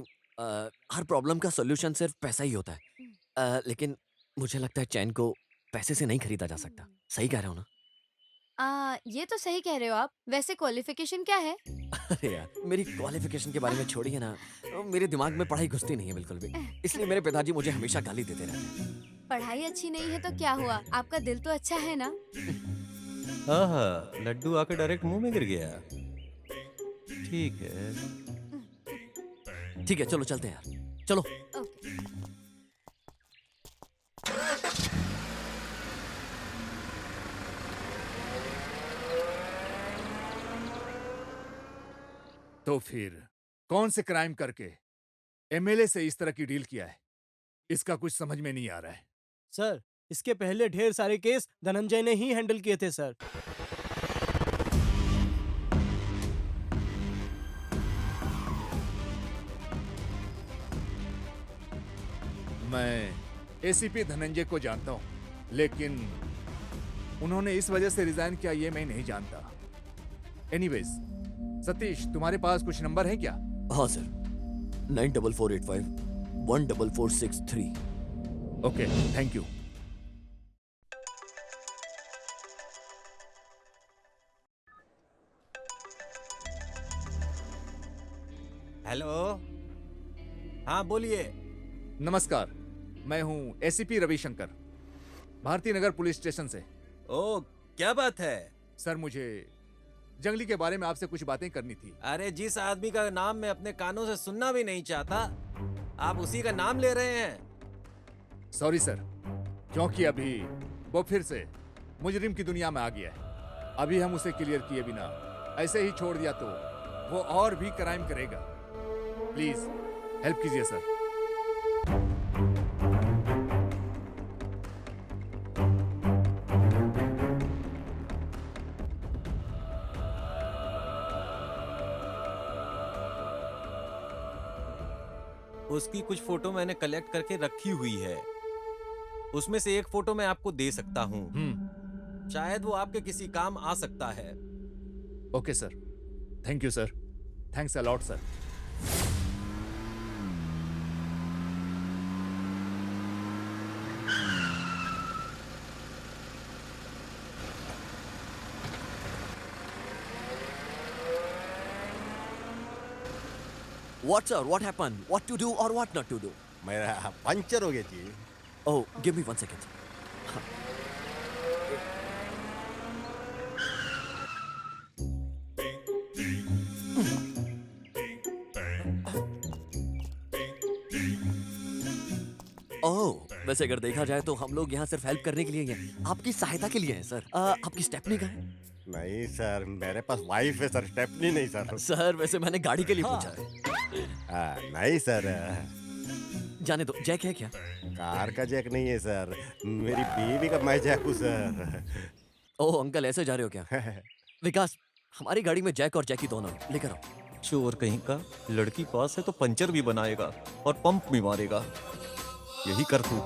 हर प्रॉब्लम का सोल्यूशन सिर्फ पैसा ही होता है। लेकिन मुझे लगता है चैन को पैसे से नहीं खरीदा जा सकता। सही कह रहा हूँ ना? ये तो सही कह रहे हो आप। वैसे क्वालिफिकेशन क्या है? अरे यार, मेरी क्वालिफिकेशन के बारे में छोड़िए ना। मेरे दिमाग में पढ़ाई घुसती नहीं है बिल्कुल भी। इसलिए मेरे पिताजी मुझे हमेशा गाली देते रहते हैं। पढ़ाई अच्छी नहीं है तो क्या हुआ? आपका दिल तो अच्छा है ना? हाँ, लड्डू आके डायरेक्ट मुंह में गिर गया। ठीक है। ठीक है, चलो चलते हैं यार, चलो। ओके। तो फिर कौन से क्राइम करके MLA से इस तरह की डील किया है? इसका कुछ समझ में नहीं आ रहा है। सर, इसके पहले ढेर सारे केस धनंजय ने ही हैंडल किए थे सर। मैं ACP धनंजय को जानता हूं, लेकिन उन्होंने इस वजह से रिजाइन किया ये मैं नहीं जानता। एनीवेज, सतीश, तुम्हारे पास कुछ नंबर है क्या? हाँ sir, 94485 14463। Okay, thank you. Hello, हाँ बोलिए। नमस्कार, मैं हूं ACP रविशंकर, भारती नगर पुलिस स्टेशन से। ओ, क्या बात है? सर, मुझे जंगली के बारे में आपसे कुछ बातें करनी थी। अरे, जिस आदमी का नाम मैं अपने कानों से सुनना भी नहीं चाहता, आप उसी का नाम ले रहे हैं। सॉरी सर, क्योंकि अभी वो फिर से मुजरिम की दुनिया में आ गया है। अभी हम उसे क्लियर किए बिना ऐसे ही छोड़ दिया तो वो और भी क्राइम करेगा। प्लीज हेल्प कीजिए सर। उसकी कुछ फोटो मैंने कलेक्ट करके रखी हुई है। उसमें से एक फोटो मैं आपको दे सकता हूँ। शायद वो आपके किसी काम आ सकता है। Okay sir, thank you sir, thanks a lot sir. What sir? What happened? What to do or what not to do? मेरा पंचर हो गया जी। Oh, give me 1 second. ओह, वैसे अगर देखा जाए तो हम लोग यहाँ सिर्फ हेल्प करने के लिए ही हैं, आपकी सहायता के लिए हैं सर। आपकी स्टेपनी कहाँ है? नहीं सर, मेरे पास वाइफ है सर, स्टेपनी नहीं सर। सर वैसे मैंने गाड़ी के लिए पूछा है। नहीं सर, जाने दो, जैक है क्या? कार का जैक नहीं है सर, मेरी बीवी का मैं जैक हूँ सर। ओह अंकल, ऐसे जा रहे हो क्या? विकास, हमारी गाड़ी में जैक और जैकी दोनों हैं, लेकर आओ। चोर कहीं का, लड़की पास है तो पंचर भी बनाएगा और पंप भी मारेगा। यही कर तू।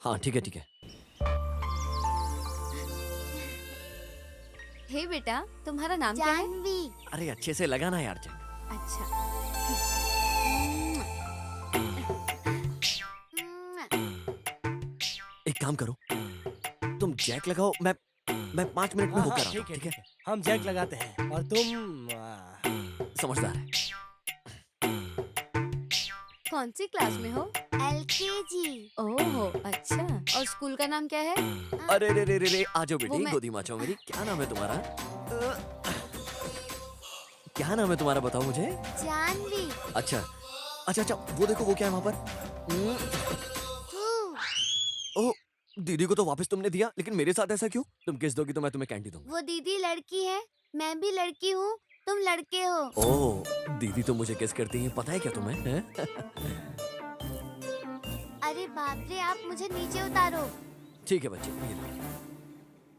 हाँ ठीक है ठीक है। हे बेटा, तुम्हारा नाम क्या है? जानवी। अरे अच्छे से लगाना यार जैक। अच्छा। एक काम करो, तुम जैक लगाओ, मैं 5 मिनट में होकर आता हूँ, ठीक है? हम जैक लगाते हैं और तुम समझदार है। कौन सी क्लास में हो? LKG। ओह अच्छा, और स्कूल का नाम क्या है? अरे रे रे रे रे, आ जाओ वो बेटी, मैं- गोदी माचो मेरी। क्या नाम है तुम्हारा? क्या नाम है तुम्हारा, बताओ मुझे। जानवी। अच्छा अच्छा अच्छा, वो देखो वो क्या है वहाँ पर। ओह, दीदी को तो वापस तुमने दिया, लेकिन मेरे साथ ऐसा क्यों? तुम किस दोगी तो मैं तुम्हें कैंडी दूंगा। वो दीदी लड़की है, मैं भी लड़की हूँ, तुम लड़के हो। ओह, दीदी तो मुझे किस करती है, पता है क्या तुम्हें? हैं? अरे बाप रे, आप मुझे नीचे उतारो। ठीक है बच्चे, ये लो।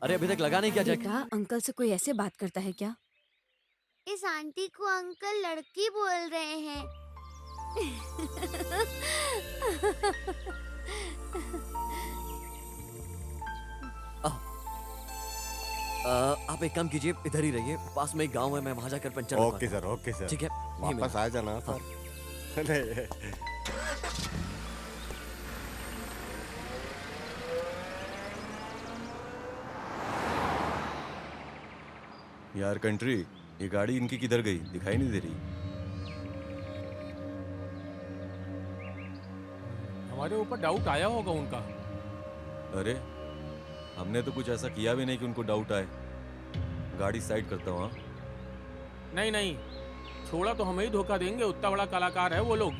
अरे अभी तक लगा नहीं क्या जैक? बेटा, अंकल से कोई ऐसे बात करता है क्या? इस आंटी को अंकल लड़की बोल रहे हैं। आप एक काम कीजिए, इधर ही रहिए, पास में एक गांव है, मैं वहां जाकर पंचर लगवा ओके सर, ओके सर। ठीक है, यहीं वापस मिलते आ जाना सर। नहीं, यार कंट्री, ये गाड़ी इनकी किधर गई? दिखाई नहीं दे रही। हमारे ऊपर डाउट आया होगा उनका। अरे हमने तो कुछ ऐसा किया भी नहीं कि उनको डाउट आए। गाड़ी साइड करता हूँ। हाँ? नहीं नहीं, थोड़ा तो हमें ही धोखा देंगे, उतना बड़ा कलाकार है वो लोग।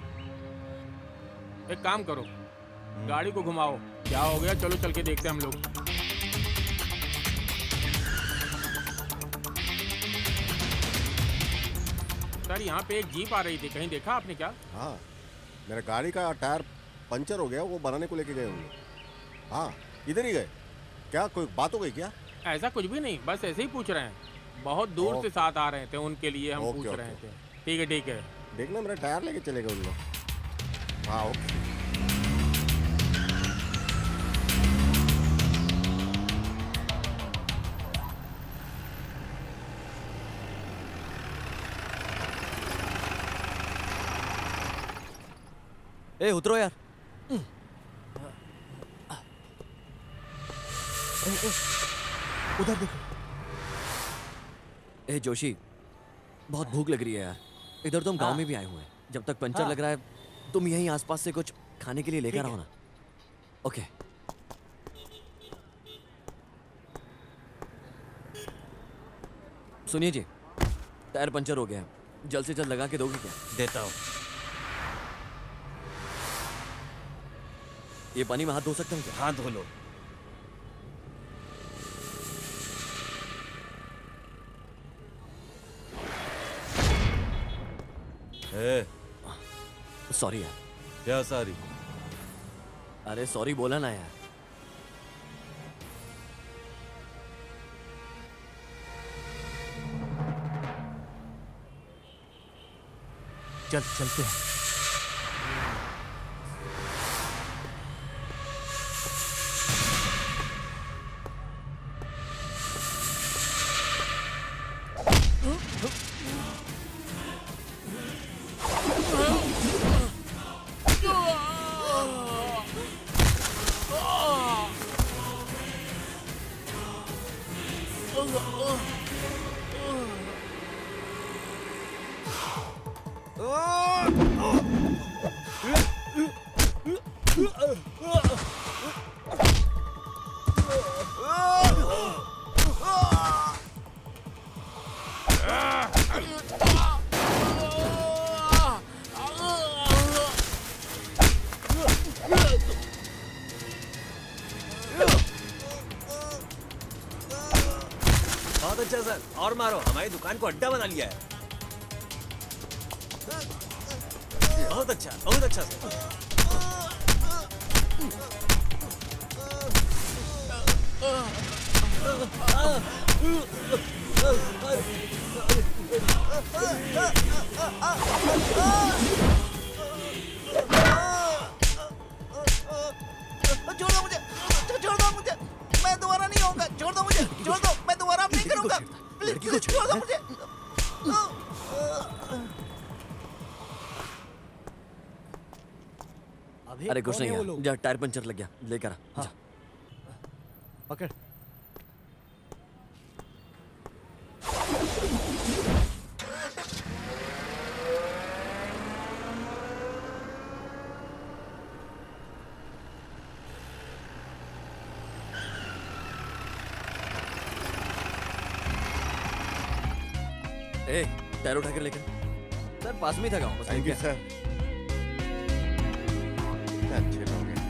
एक काम करो, गाड़ी को घुमाओ। क्या हो गया, चलो चल के देखते हैं हम लोग। सर यहाँ पे एक जीप आ रही थी, कहीं देखा आपने क्या? हाँ, मेरा गाड़ी का टायर पंचर हो गया, वो बनाने को लेके गए होंगे। हाँ, इधर ही गए। क्या कोई बात हो गई क्या? ऐसा कुछ भी नहीं, बस ऐसे ही पूछ रहे हैं। बहुत दूर से साथ आ रहे थे, उनके लिए हम पूछ रहे थे। ठीक है ठीक है। देखना मेरा टायर लेके चले गए उन लोग। हाँ ओके। ए उतरो यार। उधर देखो। ए जोशी, बहुत भूख लग रही है यार। इधर तुम गांव में भी आए हुए हैं, जब तक पंचर लग रहा है तुम यहीं आसपास से कुछ खाने के लिए लेकर आओ ना। ओके। सुनिए जी, टायर पंचर हो गया है, जल्द से जल्द लगा के दोगे क्या? देता हूँ। ये पानी में हाथ धो सकता हूँ क्या? हाथ धो लो। ए, सॉरी यार। क्या सारी? अरे सॉरी बोला ना यार। चल चलते हैं। बहुत अच्छा सर, और मारो, हमारी दुकान को अड्डा बना लिया है। बहुत अच्छा सर। छोड़ दो मुझे, छोड़ दो मुझे, मैं दोबारा नहीं आऊंगा। छोड़ दो मुझे, छोड़ दो, मैं दोबारा नहीं करूंगा। प्लीज छोड़ दो मुझे। अरे कुछ नहीं यार, जा टायर पंचर लग गया, लेकर आ। जा। पकड़। ए, टायर उठा कर लेकर। सर पास में ही था गाँव, बस। Thank you sir. अच्छे लोग हैं।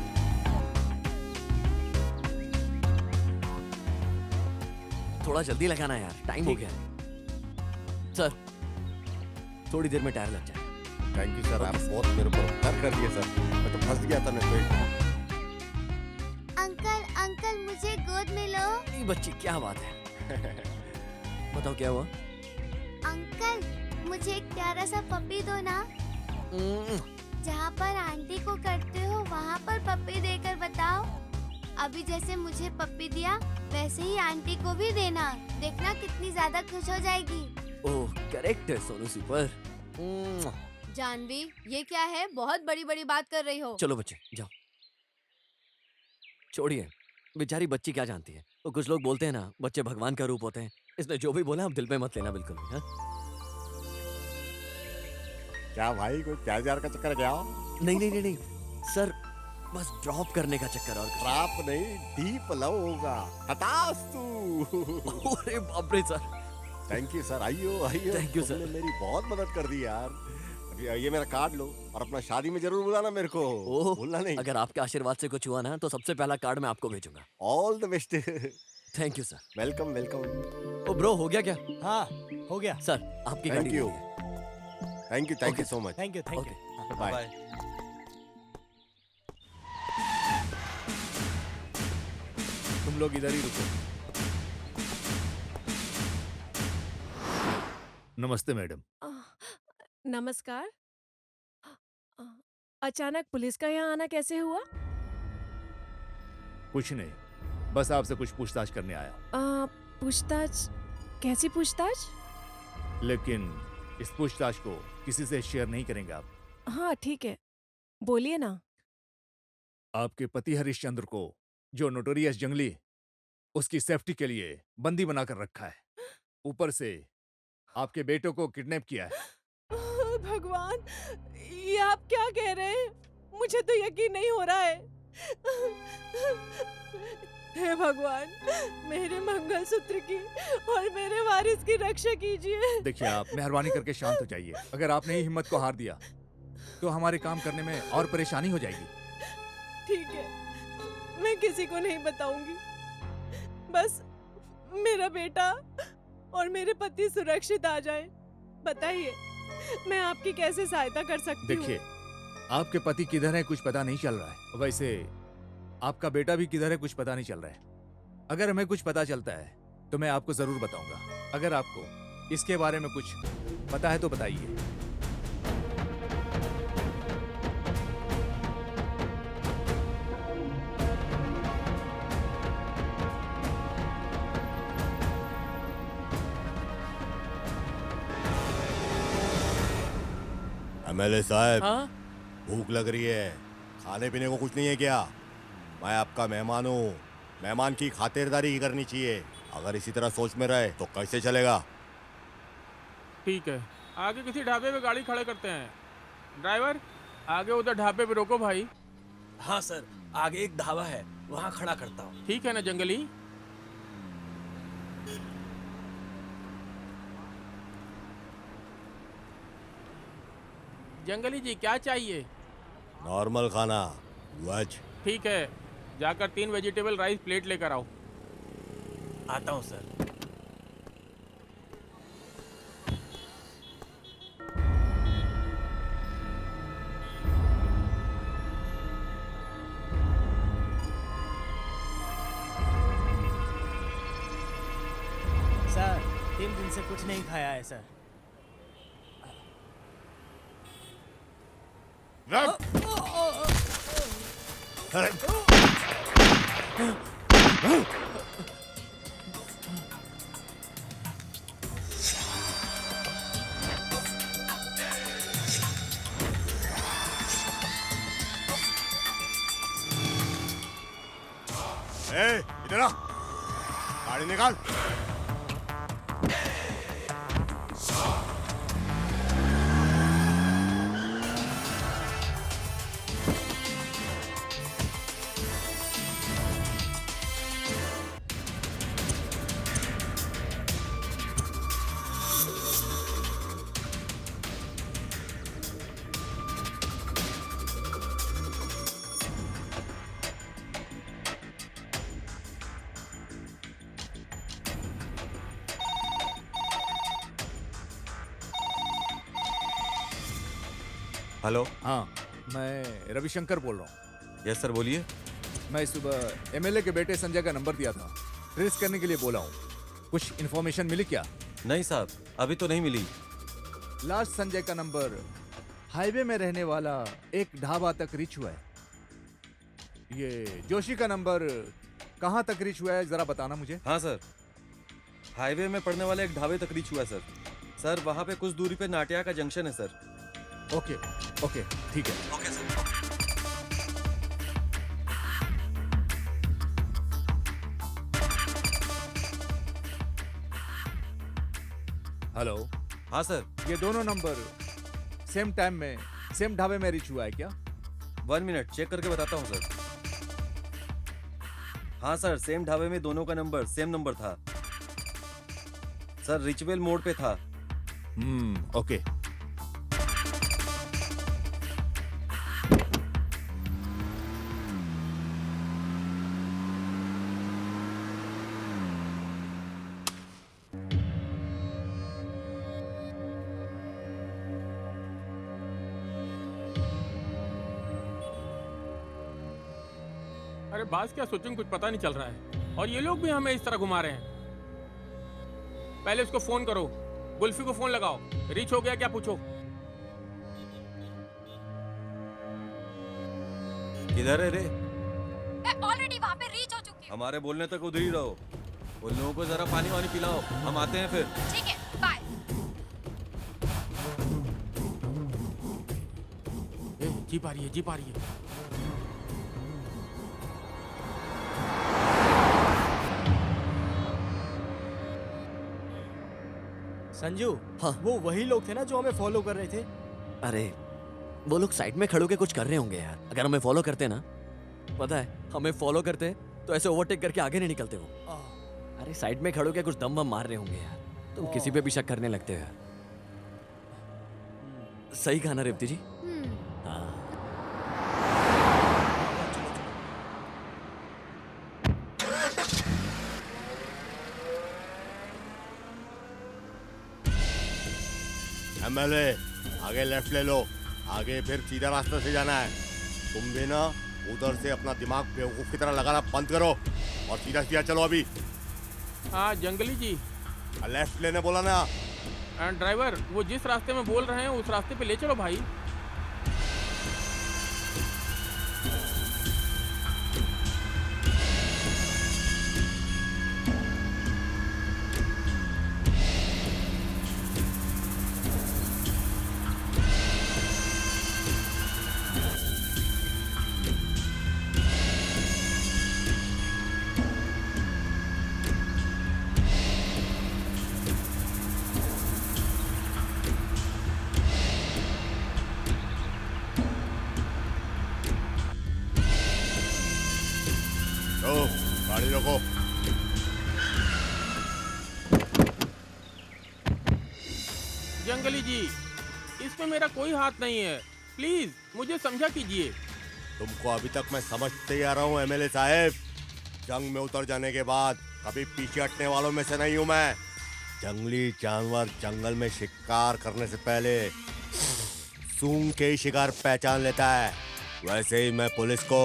थोड़ा जल्दी लगाना यार, टाइम हो गया। सर थोड़ी देर में टायर लग जाए। थैंक यू सर, आप बहुत मेरे को उपकार कर दिए सर। मैं तो फंस गया था ना पेट में। अंकल अंकल मुझे गोद में लो। ये बच्ची क्या बात है। बताओ क्या हुआ। अंकल मुझे एक प्यारा सा पपी दो ना। जहाँ पर आंटी को करते हो वहाँ पर पपी देकर बताओ। अभी जैसे मुझे पपी दिया वैसे ही आंटी को भी देना। देखना कितनी ज्यादा खुश हो जाएगी। ओह करेक्ट है सोनू सुपर। जानवी, ये क्या है? बहुत बड़ी बड़ी बात कर रही हो। चलो बच्चे जाओ। छोड़िए, बेचारी बच्ची क्या जानती है। तो कुछ लोग बोलते हैं ना, बच्चे भगवान का रूप होते हैं। इसने जो भी बोला आप दिल पे मत लेना बिल्कुल भी। हाँ? क्या भाई, कोई प्यार व्यार का चक्कर क्या? नहीं नहीं नहीं नहीं सर, बस ड्रॉप करने का चक्कर। और ड्रॉप नहीं, डीप लव होगा। तथास्तु। अरे बाप रे सर। थैंक यू सर, आइयो आइयो। Thank you, तुमने sir. मेरी बहुत मदद कर दी यार। अभी ये मेरा कार्ड लो और अपना शादी में जरूर बुलाना मेरे को। ओह, भूलना नहीं। अगर आपके आशीर्वाद से कुछ हुआ ना तो सबसे पहला कार्ड मैं आपको भेजूंगा। All the best. Thank you sir. Welcome welcome. Oh bro, हो गया क्या? हाँ हो गया। सर आपकी Thank गाड़ी you. रेडी है। Thank you so much. Thank you okay. Bye. तुम लोग इधर ही रुको। नमस्ते मैडम। नमस्कार। अचानक पुलिस का यहाँ आना कैसे हुआ? कुछ नहीं, बस आपसे कुछ पूछताछ करने आया। पूछताछ? कैसी पूछताछ? लेकिन इस पूछताछ को किसी से शेयर नहीं करेंगे आप। हाँ ठीक है, बोलिए ना। आपके पति हरिश्चंद्र को, जो नोटोरियस जंगली, उसकी सेफ्टी के लिए बंदी बनाकर रखा है। ऊपर से आपके बेटों को किडनैप किया है। भगवान, ये आप क्या कह रहे हैं? मुझे तो यकीन नहीं हो रहा है। हे भगवान, मेरे मंगलसूत्र की और मेरे वारिस की रक्षा कीजिए। देखिए, आप मेहरबानी करके शांत हो जाइए। अगर आपने ही हिम्मत को हार दिया तो हमारे काम करने में और परेशानी हो जाएगी। ठीक है, मैं किसी को नहीं बताऊंगी। बस मेरा बेटा और मेरे पति सुरक्षित आ जाएं। बताइए, मैं आपकी कैसे सहायता कर सकती हूँ? देखिए, आपके पति किधर है कुछ पता नहीं चल रहा है। वैसे आपका बेटा भी किधर है कुछ पता नहीं चल रहा है। अगर हमें कुछ पता चलता है तो मैं आपको जरूर बताऊंगा। अगर आपको इसके बारे में कुछ पता है तो बताइए। एमएलए साहब, हाँ? भूख लग रही है, खाने पीने को कुछ नहीं है क्या? मैं आपका मेहमान हूँ, मेहमान की खातिरदारी करनी चाहिए। अगर इसी तरह सोच में रहे तो कैसे चलेगा? ठीक है, आगे किसी ढाबे पे गाड़ी खड़े करते हैं। ड्राइवर, आगे उधर ढाबे पे रोको भाई। हाँ सर, आगे एक ढाबा है, वहाँ खड़ा करता हूँ। ठीक है ना जंगली? जंगली जी क्या चाहिए? नॉर्मल खाना, वेज। ठीक है, जाकर 3 वेजिटेबल राइस प्लेट लेकर आओ। आता हूँ सर। सर, 3 दिन से कुछ नहीं खाया है सर। इधर आ, गाड़ी निकाल। हेलो। हाँ, मैं रविशंकर बोल रहा हूँ। यस सर, बोलिए। मैं सुबह एमएलए के बेटे संजय का नंबर दिया था, ट्रेस करने के लिए बोला हूँ। कुछ इन्फॉर्मेशन मिली क्या? नहीं साहब, अभी तो नहीं मिली। लास्ट संजय का नंबर हाईवे में रहने वाला एक ढाबा तक रीच हुआ है। ये जोशी का नंबर कहाँ तक रीच हुआ है जरा बताना मुझे। हाँ सर, हाईवे में पड़ने वाले एक ढाबे तक रीच हुआ सर। सर वहाँ पे कुछ दूरी पे नाटिया का जंक्शन है सर। ओके ओके, ठीक है। Okay sir. हेलो। हाँ सर। ये दोनों नंबर सेम टाइम में सेम ढाबे में रीच हुआ है क्या? 1 मिनट चेक करके बताता हूँ सर। हाँ सर, सेम ढाबे में दोनों का नंबर सेम नंबर था सर। रिचवेल मोड़ पे था। ओके। अरे बास क्या सोचेंगे कुछ पता नहीं चल रहा है, और ये लोग भी हमें इस तरह घुमा रहे हैं। पहले उसको फोन करो, गुल्फी को फोन लगाओ, रीच हो गया क्या पूछो। किधर है रे? मैं ऑलरेडी वहाँ पे रीच हो चुकी हूँ। हमारे बोलने तक उधर ही रहो। उन लोगों को जरा पानी वानी पिलाओ, हम आते हैं फिर। ठीक है, बाय। जीप आ रही है, जीप आ रही है। संजू, हाँ। वो वही लोग थे ना जो हमें फॉलो कर रहे थे? अरे वो लोग साइड में खड़े होके कुछ कर रहे होंगे यार। अगर हमें फॉलो करते ना, पता है हमें फॉलो करते तो ऐसे ओवरटेक करके आगे नहीं निकलते वो। अरे साइड में खड़े होके कुछ दम बम मार रहे होंगे यार। तुम किसी पे भी शक करने लगते हो यार। सही कहा ना रेवती जी? हाँ। एमएलए आगे लेफ्ट ले लो, आगे फिर सीधा रास्ते से जाना है। तुम भी ना उधर से अपना दिमाग बेवकूफ की तरह लगाना बंद करो और सीधा सीधा चलो अभी। हाँ जंगली जी। लेफ्ट लेने बोला ना। ड्राइवर वो जिस रास्ते में बोल रहे हैं उस रास्ते पे ले चलो भाई। लो, गाड़ी रोको। जंगली जी इसमें मेरा कोई हाथ नहीं है, प्लीज मुझे समझा कीजिए। तुमको अभी तक मैं समझते ही आ रहा हूँ एमएलए साहब। जंग में उतर जाने के बाद कभी पीछे हटने वालों में से नहीं हूँ मैं। जंगली जानवर जंगल में शिकार करने से पहले सूंघ के ही शिकार पहचान लेता है, वैसे ही मैं पुलिस को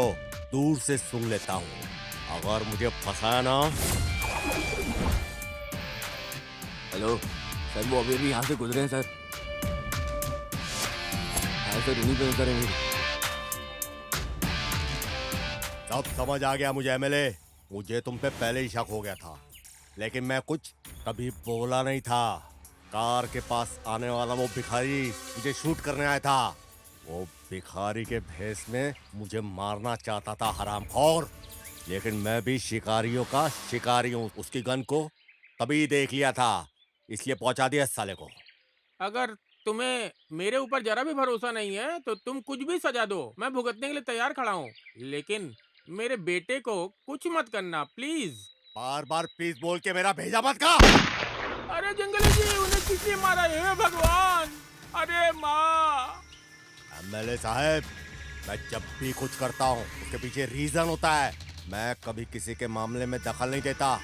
दूर से सूंघ लेता हूँ। अगर मुझे फंसाया ना। हेलो सर, वो अभी भी यहाँ से गुजरे हैं सर। हाँ सर, उन्हीं पे नजर है मेरी। सब समझ आ गया मुझे एमएलए। मुझे तुम पे पहले ही शक हो गया था, लेकिन मैं कुछ कभी बोला नहीं था। कार के पास आने वाला वो भिखारी मुझे शूट करने आया था। वो भिखारी के भेष में मुझे मारना चाहता था हरामखोर, लेकिन मैं भी शिकारियों का शिकारी हूँ। उसकी गन को तभी देख लिया था, इसलिए पहुंचा दिया इस साले को। अगर तुम्हें मेरे ऊपर जरा भी भरोसा नहीं है तो तुम कुछ भी सजा दो, मैं भुगतने के लिए तैयार खड़ा हूँ, लेकिन मेरे बेटे को कुछ मत करना प्लीज। बार बार प्लीज बोल के मेरा भेजा मत का। अरे जंगली जी उन्हें किस लिए मारा है भगवान? अरे माँ। एमएलए साहब, मैं जब भी कुछ करता हूँ उसके पीछे रीजन होता है। मैं कभी किसी के मामले में दखल नहीं देता,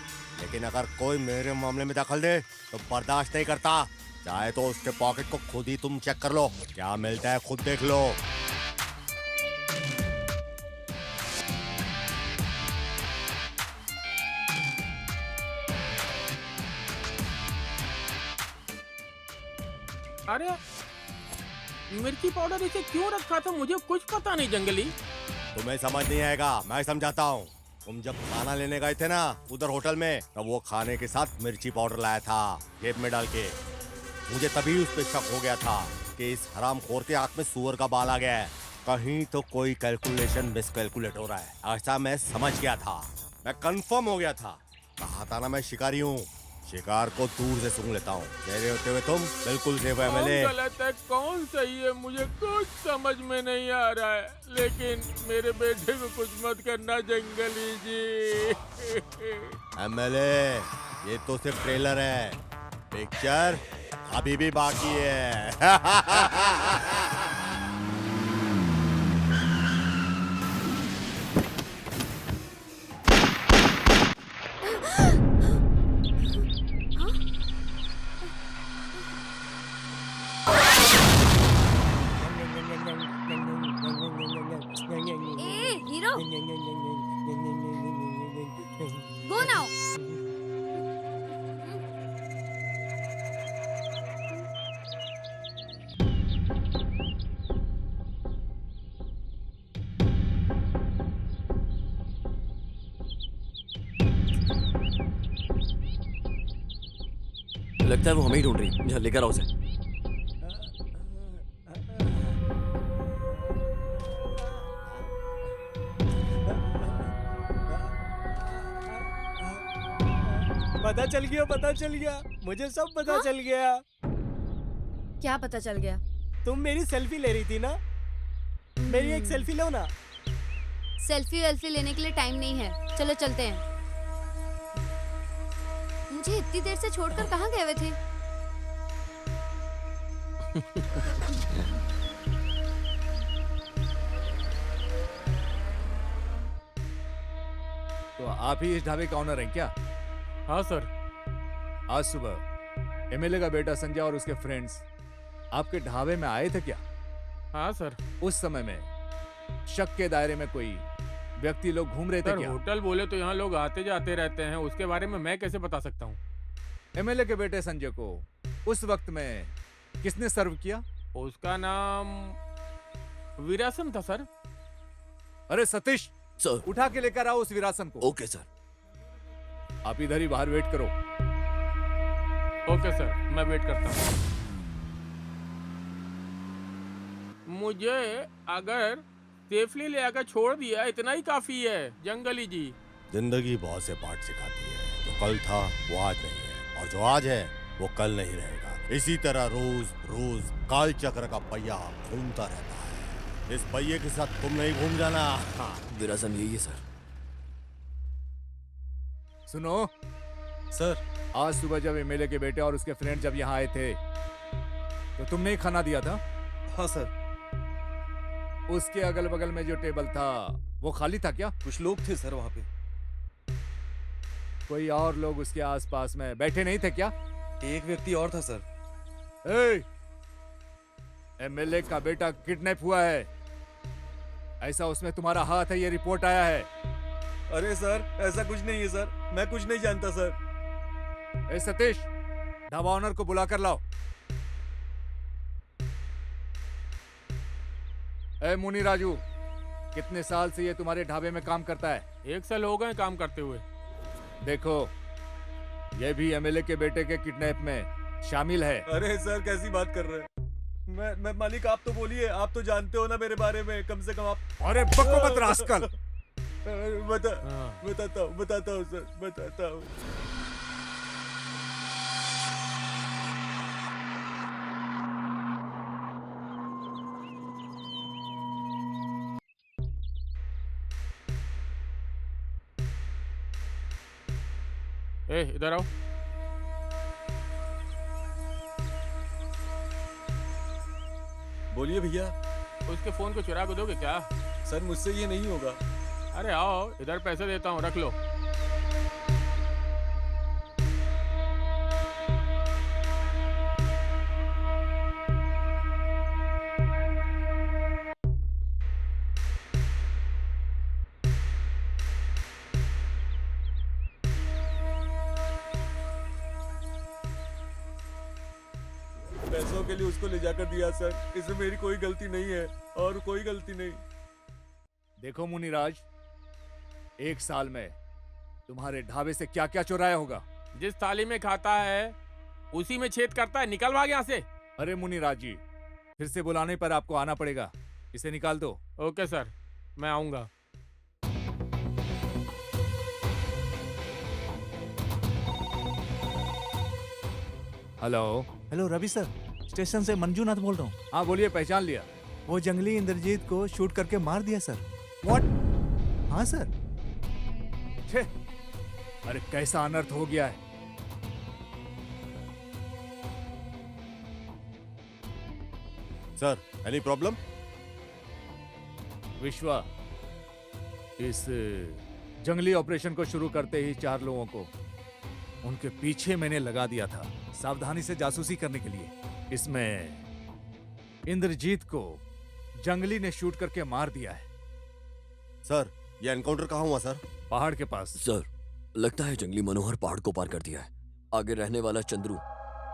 लेकिन अगर कोई मेरे मामले में दखल दे तो बर्दाश्त नहीं करता। चाहे तो उसके पॉकेट को खुद ही तुम चेक कर लो, क्या मिलता है खुद देख लो। अरे मिर्ची पाउडर इसे क्यों रखा था मुझे कुछ पता नहीं जंगली। तुम्हें समझ नहीं आएगा, मैं समझाता हूँ। तुम जब खाना लेने गए थे ना उधर होटल में, तब वो खाने के साथ मिर्ची पाउडर लाया था जेब में डाल के। मुझे तभी उस पर शक हो गया था कि इस हरामखोर के हाथ में सुअर का बाल आ गया है। कहीं तो कोई कैलकुलेशन मिसकैलकुलेट हो रहा है, ऐसा मैं समझ गया था। मैं कंफर्म हो गया था। कहा था ना मैं शिकारी हूँ, शिकार को दूर से सूंघ लेता हूँ। मेरे होते हुए तुम बिल्कुल सेफ हो एमएलए। कौन गलत है कौन सही है मुझे कुछ समझ में नहीं आ रहा है, लेकिन मेरे बेटे को कुछ मत करना जंगली जी। एमएलए ये तो सिर्फ ट्रेलर है, पिक्चर अभी भी बाकी है। ए हीरो गो नाउ। लगता है वो हमें ही ढूंढ रही। जा लेकर आओ उसे। पता चल गया, पता चल गया, मुझे सब पता चल गया। क्या पता चल गया? तुम मेरी सेल्फी ले रही थी ना, मेरी एक सेल्फी लो ना। सेल्फी वेल्फी लेने के लिए टाइम नहीं है, चलो चलते हैं। मुझे इतनी देर से छोड़कर कहाँ गए हुए थे? तो आप ही इस ढाबे का ऑनर हैं क्या? हाँ सर। आज सुबह एमएलए का बेटा संजय और उसके फ्रेंड्स आपके ढाबे में आए थे क्या? हाँ सर। उस समय में शक के दायरे में कोई व्यक्ति लोग घूम रहे थे सर क्या? होटल बोले तो यहाँ लोग आते जाते रहते हैं, उसके बारे में मैं कैसे बता सकता हूँ? एमएलए के बेटे संजय को उस वक्त में किसने सर्व किया? उसका नाम वीरासन था सर। अरे सतीश, सर। उठा के लेकर आओ उस वीरासन को। Okay sir. आप इधर ही बाहर वेट करो। ओके सर, मैं वेट करता हूँ। मुझे अगर सेफली ले आकर छोड़ दिया इतना ही काफी है जंगली जी। जिंदगी बहुत से पाठ सिखाती है। जो कल था वो आज नहीं है, और जो आज है वो कल नहीं रहेगा। इसी तरह रोज रोज काल चक्र का पहिया घूमता रहता है। इस पहिए के साथ तुम नहीं घूम जाना। हाँ। विरासत यही है सर। सुनो सर, आज सुबह जब एमएलए के बेटे और उसके फ्रेंड जब यहाँ आए थे तो तुमने ही खाना दिया था? हाँ सर। उसके अगल बगल में जो टेबल था वो खाली था क्या? कुछ लोग थे सर वहाँ पे। कोई और लोग उसके आसपास में बैठे नहीं थे क्या? एक व्यक्ति और था सर। एमएलए का बेटा किडनैप हुआ है, ऐसा उसमें तुम्हारा हाथ है, ये रिपोर्ट आया है। अरे सर, ऐसा कुछ नहीं है सर, मैं कुछ नहीं जानता सर। ए सतीश, ढाबा ऑनर को बुला कर लाओ। ए मुनी राजू, कितने साल से ये तुम्हारे ढाबे में काम करता है? 1 साल हो गए काम करते हुए। देखो, ये भी एमएलए के बेटे के किडनैप में शामिल है। अरे सर, कैसी बात कर रहे हैं? मैं मालिक, आप तो बोलिए, आप तो जानते हो ना मेरे बारे में, कम से कम आप। अरे बको मत रास्कल। बताता हूँ सर, बताता हूँ। इधर आओ। बोलिए भैया। उसके फोन को चुरा के दोगे क्या? सर, मुझसे ये नहीं होगा। अरे आओ, इधर पैसे देता हूँ, रख लो। पैसों के लिए उसको ले जाकर दिया सर, इसमें मेरी कोई गलती नहीं है, और कोई गलती नहीं। देखो मुनिराज, 1 साल में तुम्हारे ढाबे से क्या क्या चुराया होगा? जिस थाली में खाता है उसी में छेद करता है, निकल भाग यहाँ से। अरे मुनिराज जी, फिर से बुलाने पर आपको आना पड़ेगा, इसे निकाल दो। ओके सर, मैं आऊंगा। हेलो रवि सर, स्टेशन से मंजूनाथ बोल रहा हूँ। हाँ बोलिए, पहचान लिया। वो जंगली इंद्रजीत को शूट करके मार दिया सर। व्हाट? हाँ सर। छे, अरे कैसा अनर्थ हो गया है। Sir, any problem? विश्वा, इस जंगली ऑपरेशन को शुरू करते ही 4 लोगों को उनके पीछे मैंने लगा दिया था, सावधानी से जासूसी करने के लिए। इसमें इंद्रजीत को जंगली ने शूट करके मार दिया है। सर, ये एनकाउंटर कहाँ हुआ सर? पहाड़ के पास। सर, लगता है जंगली मनोहर पहाड़ को पार कर दिया है। आगे रहने वाला चंद्रू,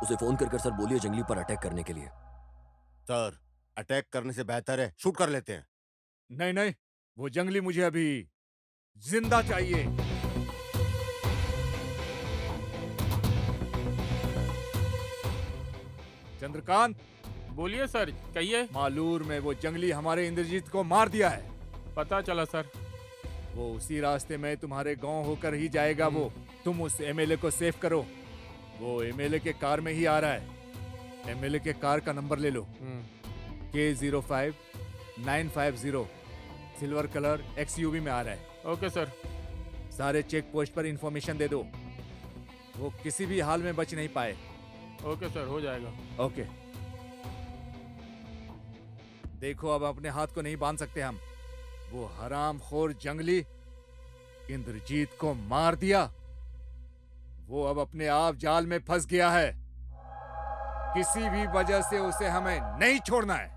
उसे फोन कर सर बोलिए जंगली पर अटैक करने के लिए। सर, अटैक करने से बेहतर है शूट कर लेते हैं। नहीं नहीं, वो जंगली मुझे अभी जिंदा चाहिए। चंद्रकांत, बोलिए सर, कहिए। मालूर में वो जंगली हमारे इंद्रजीत को मार दिया है। पता चला सर। वो उसी रास्ते में तुम्हारे गांव होकर ही जाएगा। वो तुम उस एमएलए को सेव करो। वो एमएलए के कार में ही आ रहा है। एमएलए के कार का नंबर ले लो, K05950, सिल्वर कलर XUV में आ रहा है। Okay sir. सारे चेक पोस्ट पर इंफॉर्मेशन दे दो, वो किसी भी हाल में बच नहीं पाए। ओके सर, हो जाएगा। ओके। देखो, अब अपने हाथ को नहीं बांध सकते हम। वो हरामखोर जंगली इंद्रजीत को मार दिया। वो अब अपने आप जाल में फंस गया है। किसी भी वजह से उसे हमें नहीं छोड़ना है।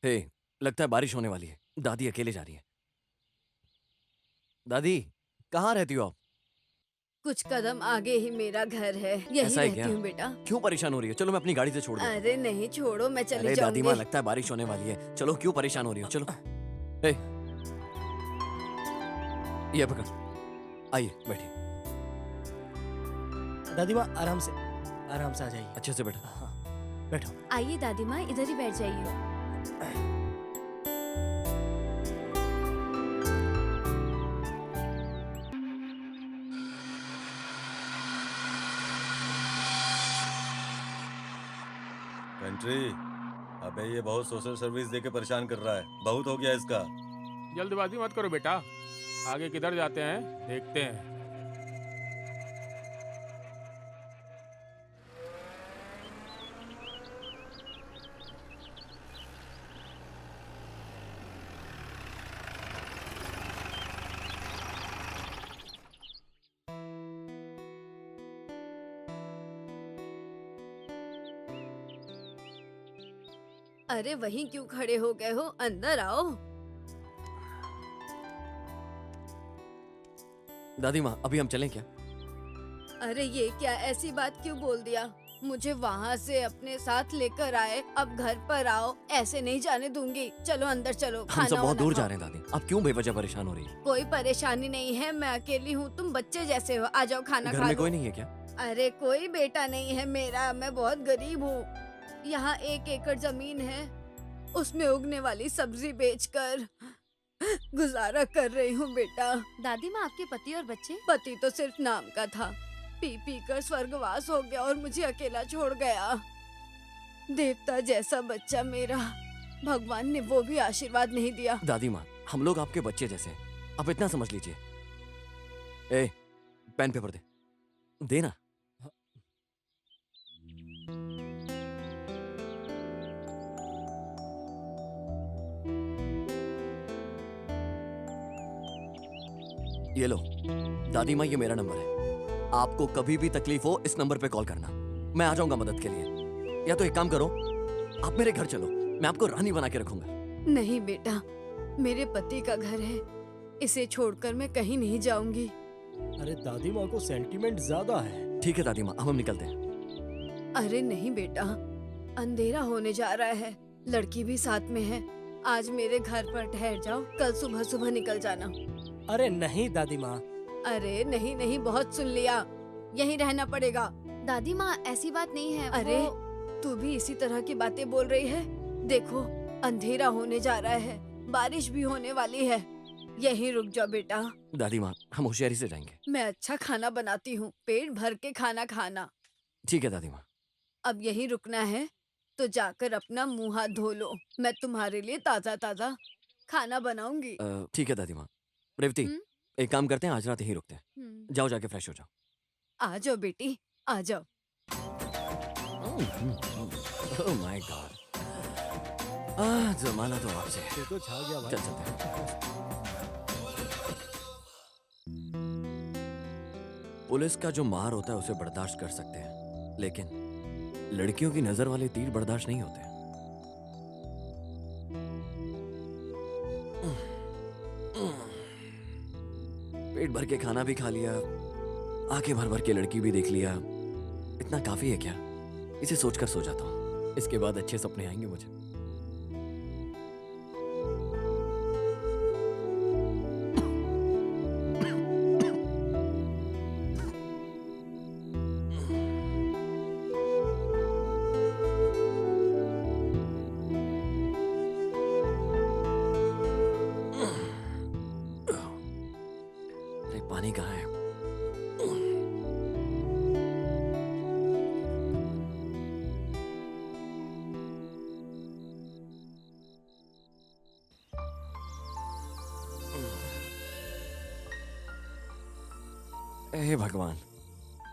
हे, लगता है बारिश होने वाली है। दादी अकेले जा रही है। दादी, कहाँ रहती हो आप? कुछ कदम आगे ही मेरा घर है, यही ऐसा है रहती क्या? हूँ बेटा। क्यों परेशान हो रही है? चलो मैं अपनी गाड़ी से छोड़ दूँ। अरे नहीं छोड़ो, मैं चली अरे दादी माँ, जाऊंगी। लगता है बारिश होने वाली है। चलो, क्यों परेशान हो रही हो? चलो। हे, ये पकड़। आइए, बैठिए। दादी माँ आराम से आ जाइए। अच्छे से बैठो। हाँ, बैठो। आइए दादी माँ, इधर ही बैठ जाइए। कंट्री, अबे ये बहुत सोशल सर्विस दे के परेशान कर रहा है। बहुत हो गया इसका। जल्दबाजी मत करो बेटा, आगे किधर जाते हैं देखते हैं। अरे वहीं क्यों खड़े हो गए हो, अंदर आओ। दादी माँ, अभी हम चलें क्या? अरे ये क्या ऐसी बात क्यों बोल दिया? मुझे वहाँ से अपने साथ लेकर आए, अब घर पर आओ, ऐसे नहीं जाने दूंगी। चलो अंदर चलो, हम खाना सब बहुत वाना दूर जा खाओ। रहे हैं दादी। आप क्यों बेवजह परेशान हो रही है? कोई परेशानी नहीं है, मैं अकेली हूँ, तुम बच्चे जैसे हो। आ जाओ, खाना घर खा में लो। कोई नहीं है क्या? अरे कोई बेटा नहीं है मेरा, मैं बहुत गरीब हूँ। यहाँ 1 एकड़ जमीन है, उसमें उगने वाली सब्जी बेचकर गुजारा कर रही हूँ बेटा। दादी माँ, आपके पति और बच्चे? पति तो सिर्फ नाम का था, पी पी कर स्वर्गवास हो गया और मुझे अकेला छोड़ गया। देवता जैसा बच्चा मेरा, भगवान ने वो भी आशीर्वाद नहीं दिया। दादी माँ, हम लोग आपके बच्चे जैसे हैं, आप इतना समझ लीजिए। ए, पेन पेपर दे, देना। ये लो दादी माँ, ये मेरा नंबर है। आपको कभी भी तकलीफ हो इस नंबर पे कॉल करना, मैं आ जाऊंगा मदद के लिए। या तो एक काम करो, आप मेरे घर चलो, मैं आपको रानी बना के रखूंगा। नहीं बेटा, मेरे पति का घर है, इसे छोड़कर मैं कहीं नहीं जाऊंगी। अरे दादी माँ को सेंटीमेंट ज्यादा है। ठीक है दादी माँ, अब हम निकलते हैं। अरे नहीं बेटा, अंधेरा होने जा रहा है, लड़की भी साथ में है। आज मेरे घर पर ठहर जाओ, कल सुबह सुबह निकल जाना। अरे नहीं दादी माँ। अरे नहीं नहीं, बहुत सुन लिया, यहीं रहना पड़ेगा। दादी माँ, ऐसी बात नहीं है। अरे तू भी इसी तरह की बातें बोल रही है। देखो अंधेरा होने जा रहा है, बारिश भी होने वाली है, यहीं रुक जाओ बेटा। दादी माँ, हम होशियारी से जाएंगे। मैं अच्छा खाना बनाती हूँ, पेट भर के खाना खाना। ठीक है दादी माँ। अब यहीं रुकना है तो जाकर अपना मुंह हाथ धो लो, मैं तुम्हारे लिए ताजा ताजा खाना बनाऊंगी। ठीक है दादी माँ। रेवती, एक काम करते हैं, आज रात यहीं रुकते हैं। जाओ, जाके फ्रेश हो जाओ। आ जाओ बेटी, आ जाओ। ओह माय गॉड, जमाना तो आपसे है। ये तो छा गया भाई। चल चलते हैं। पुलिस का जो मार होता है उसे बर्दाश्त कर सकते हैं, लेकिन लड़कियों की नजर वाले तीर बर्दाश्त नहीं होते। पेट भर के खाना भी खा लिया, आंखें भर भर के लड़की भी देख लिया, इतना काफी है क्या? इसे सोचकर सो जाता हूँ, इसके बाद अच्छे सपने आएंगे मुझे। अरे पानी कहाँ है? हे भगवान,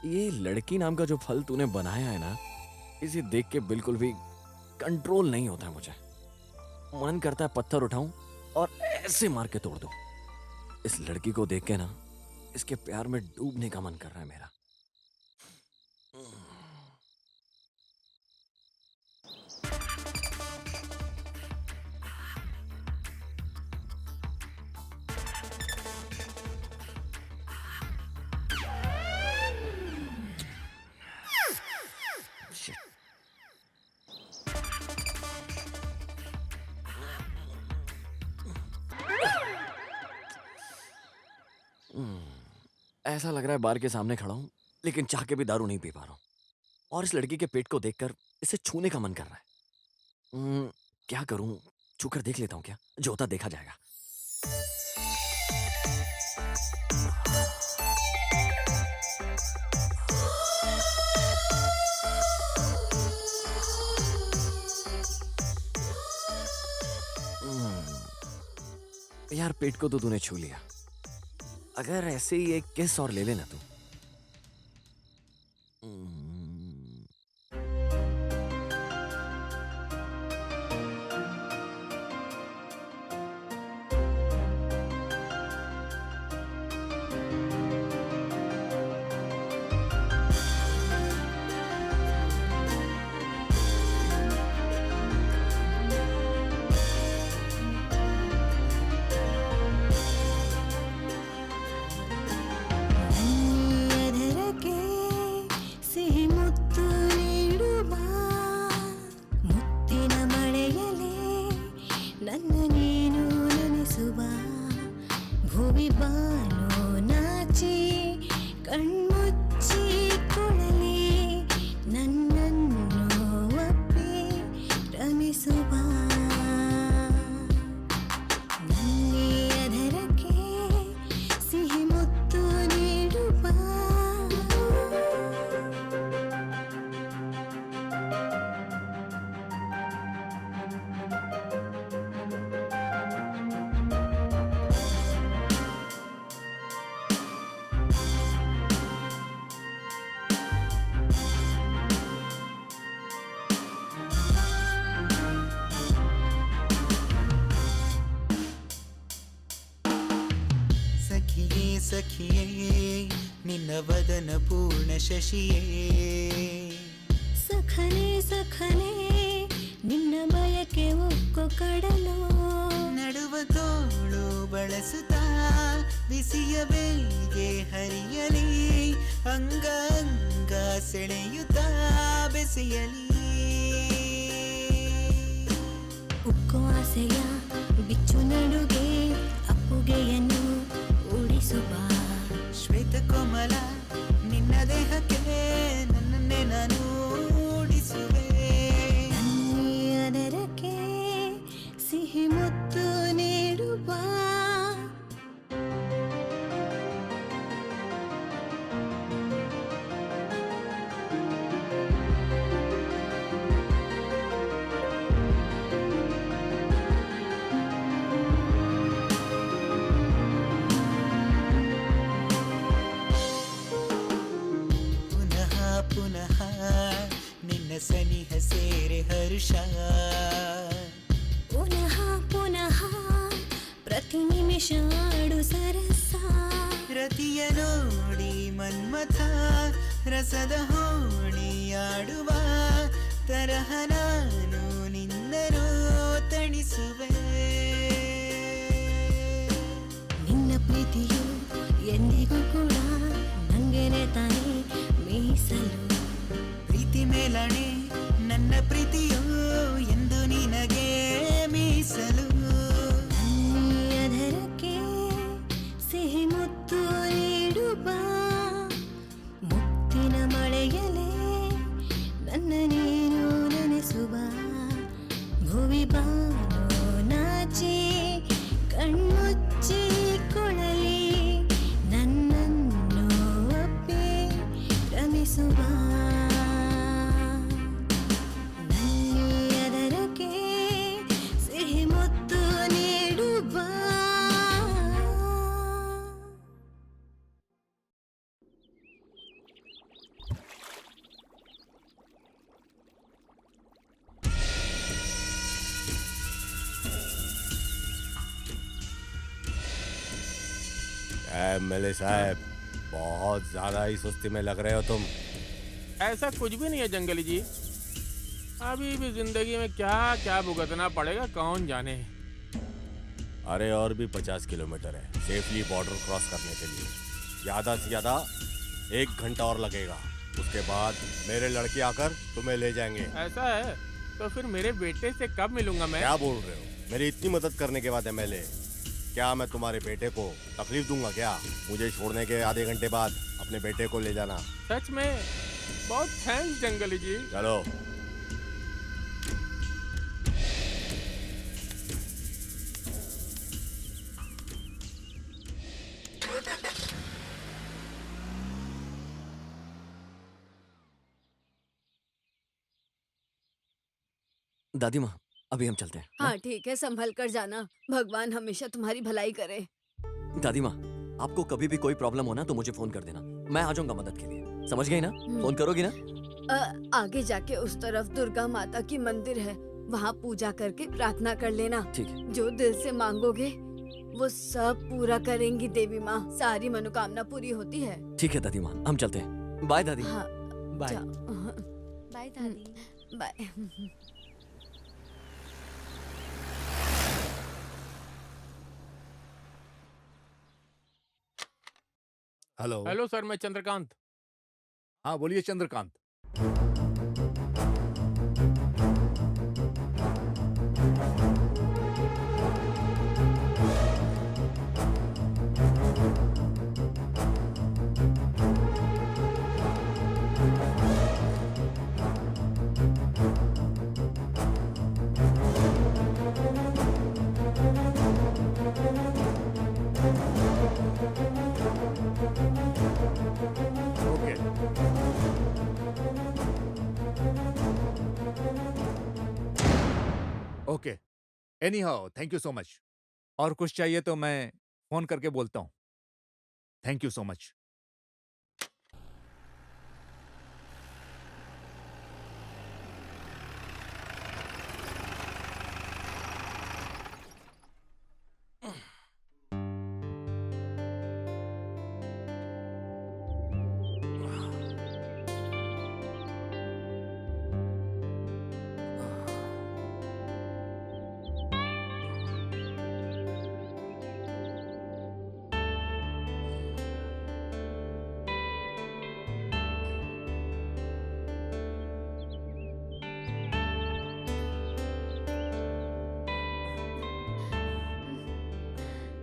ये लड़की नाम का जो फल तूने बनाया है ना, इसे देख के बिल्कुल भी कंट्रोल नहीं होता है मुझे। मन करता है पत्थर उठाऊं और ऐसे मार के तोड़ दूं। इस लड़की को देख के ना इसके प्यार में डूबने का मन कर रहा है मेरा। ऐसा लग रहा है बार के सामने खड़ा हूं, लेकिन चाह के भी दारू नहीं पी पा रहा हूं। और इस लड़की के पेट को देखकर इसे छूने का मन कर रहा है। क्या करूं? छूकर देख लेता हूं क्या? जो होता देखा जाएगा। यार पेट को तो तूने छू लिया, अगर ऐसे ही एक किस और ले लेना तू। ಸಖಿಯೇ ನಿನ್ನ ವದನ ಪೂರ್ಣ ಶಶಿಯೇ ಸಖನೆ ಸಖನೆ ನಿನ್ನ ಬಯಕೆ ಒಕ್ಕೊ ಕಡಲು ನಡುವ ತೋಳು ಬಳಸುತ್ತಾ ಬಿಸಿಯ ಬೇಗೆ ಹರಿಯಲಿ ಅಂಗ ಅಂಗ ಸೆಳೆಯುತ್ತಾ ಬೆಸೆಯಲಿ ಉಕ್ಕೋ ಆಸೆಯ ಬಿಚ್ಚು ನಡುಗೆ ಅಪ್ಪುಗೆಯನ್ನು ಉಡಿಸುವ ಶ್ವೇತ ಕೋಮಲ ನಿನ್ನ ದೇಹಕ್ಕೆ ನನ್ನನ್ನೇ ನಾನು ಉಡಿಸುವೆ ಅದರಕ್ಕೆ ಸಿಹಿ ಮುತ್ತು ನೀಡುವ ಪುನಃ ನಿನ್ನ ಸನಿಹ ಸೇರೆ ಹರ್ಷ ಪುನಃ ಪುನಃ ಪ್ರತಿ ನಿಮಿಷ ಆಡು ಸರಸ ರತಿಯ ನೋಡಿ ಮನ್ಮಥ ರಸದ ಹೋಣಿಯಾಡುವ ತರಹ ನಾನು ನಿನ್ನರು ತಣಿಸುವೆ ನಿನ್ನ ಪ್ರೀತಿಯು ಎಂದಿಗೂ ಕೂಡ ನಂಗೆನೆ ತಾನೇ ಮೀಸಲು ಪ್ರೀತಿ ಮೇಲಣೆ ನನ್ನ ಪ್ರೀತಿಯು ಎಂದು ನಿನಗೆ ಮೀಸಲು ಅದರಕ್ಕೆ ಸಿಹಿ ಮುತ್ತು ನೀಡುವ ಮುತ್ತಿನ ಮಳೆಯಲೇ ನನ್ನ ನೀನು ನೆನೆಸುವ ಭುವಿ ಬಾನು ನಾಚಿ ಕಣ್ಮುಚ್ಚಿ ಕೊಳಲಿ ನನ್ನನ್ನು ಒಪ್ಪಿ ರಮಿಸುವ ಅದರಕ್ಕೆ ಸಿಹಿ ಮುತ್ತು ನೀಡುವ एमएलए साहब, बहुत ज्यादा ही सुस्ती में लग रहे हो तुम। ऐसा कुछ भी नहीं है जंगली जी। अभी भी जिंदगी में क्या क्या भुगतना पड़ेगा कौन जाने। अरे और भी 50 किलोमीटर है सेफली बॉर्डर क्रॉस करने के लिए। ज्यादा से ज्यादा 1 घंटा और लगेगा। उसके बाद मेरे लड़के आकर तुम्हें ले जाएंगे। ऐसा है तो फिर मेरे बेटे से कब मिलूंगा मैं? क्या बोल रहे हो? मेरी इतनी मदद करने के बाद एमएलए, क्या मैं तुम्हारे बेटे को तकलीफ दूंगा क्या? मुझे छोड़ने के आधे घंटे बाद अपने बेटे को ले जाना। सच में बहुत थैंक्स जंगली जी। चलो। दादी माँ, अभी हम चलते हैं। हाँ ठीक है, संभल कर जाना। भगवान हमेशा तुम्हारी भलाई करे। दादी माँ, आपको कभी भी कोई प्रॉब्लम हो ना तो मुझे फोन कर देना, मैं आ जाऊंगा मदद के लिए। समझ गई ना? फोन करोगी ना? आगे जाके उस तरफ दुर्गा माता की मंदिर है, वहाँ पूजा करके प्रार्थना कर लेना। ठीक है। जो दिल से मांगोगे वो सब पूरा करेंगी देवी माँ। सारी मनोकामना पूरी होती है। ठीक है दादी माँ, हम चलते हैं। बाय दादी। हाँ बाय। बाय दादी। बाय। हेलो। हेलो सर, मैं चंद्रकांत। हाँ बोलिए Chandrakant. Okay. Okay, any how thank you so much. और कुछ चाहिए तो मैं फोन करके बोलता हूँ। Thank you so much.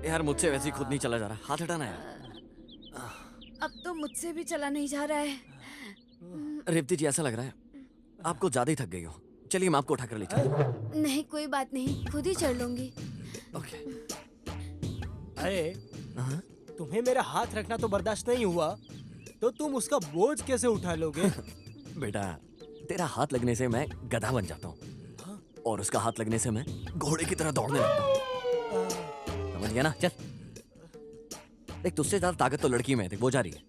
यार मुझसे वैसे ही खुद नहीं चला जा रहा, हाथ हटाना यार। अब तो मुझसे भी चला नहीं जा रहा है। रेवती जी, ऐसा लग रहा है आपको ज्यादा ही थक गई हो। चलिए मैं आपको उठाकर ले चलता हूँ। नहीं कोई बात नहीं, खुद ही चढ़ लूंगी। ओके। अरे हाँ? तुम्हें मेरा हाथ रखना तो बर्दाश्त नहीं हुआ, तो तुम उसका बोझ कैसे उठा लोगे? बेटा, तेरा हाथ लगने से मैं गधा बन जाता हूँ और उसका हाथ लगने से मैं घोड़े की तरह दौड़ने लगता हूँ। समझ गया ना? चल देख, तुझसे ज्यादा ताकत तो लड़की में है। देख वो जा रही है।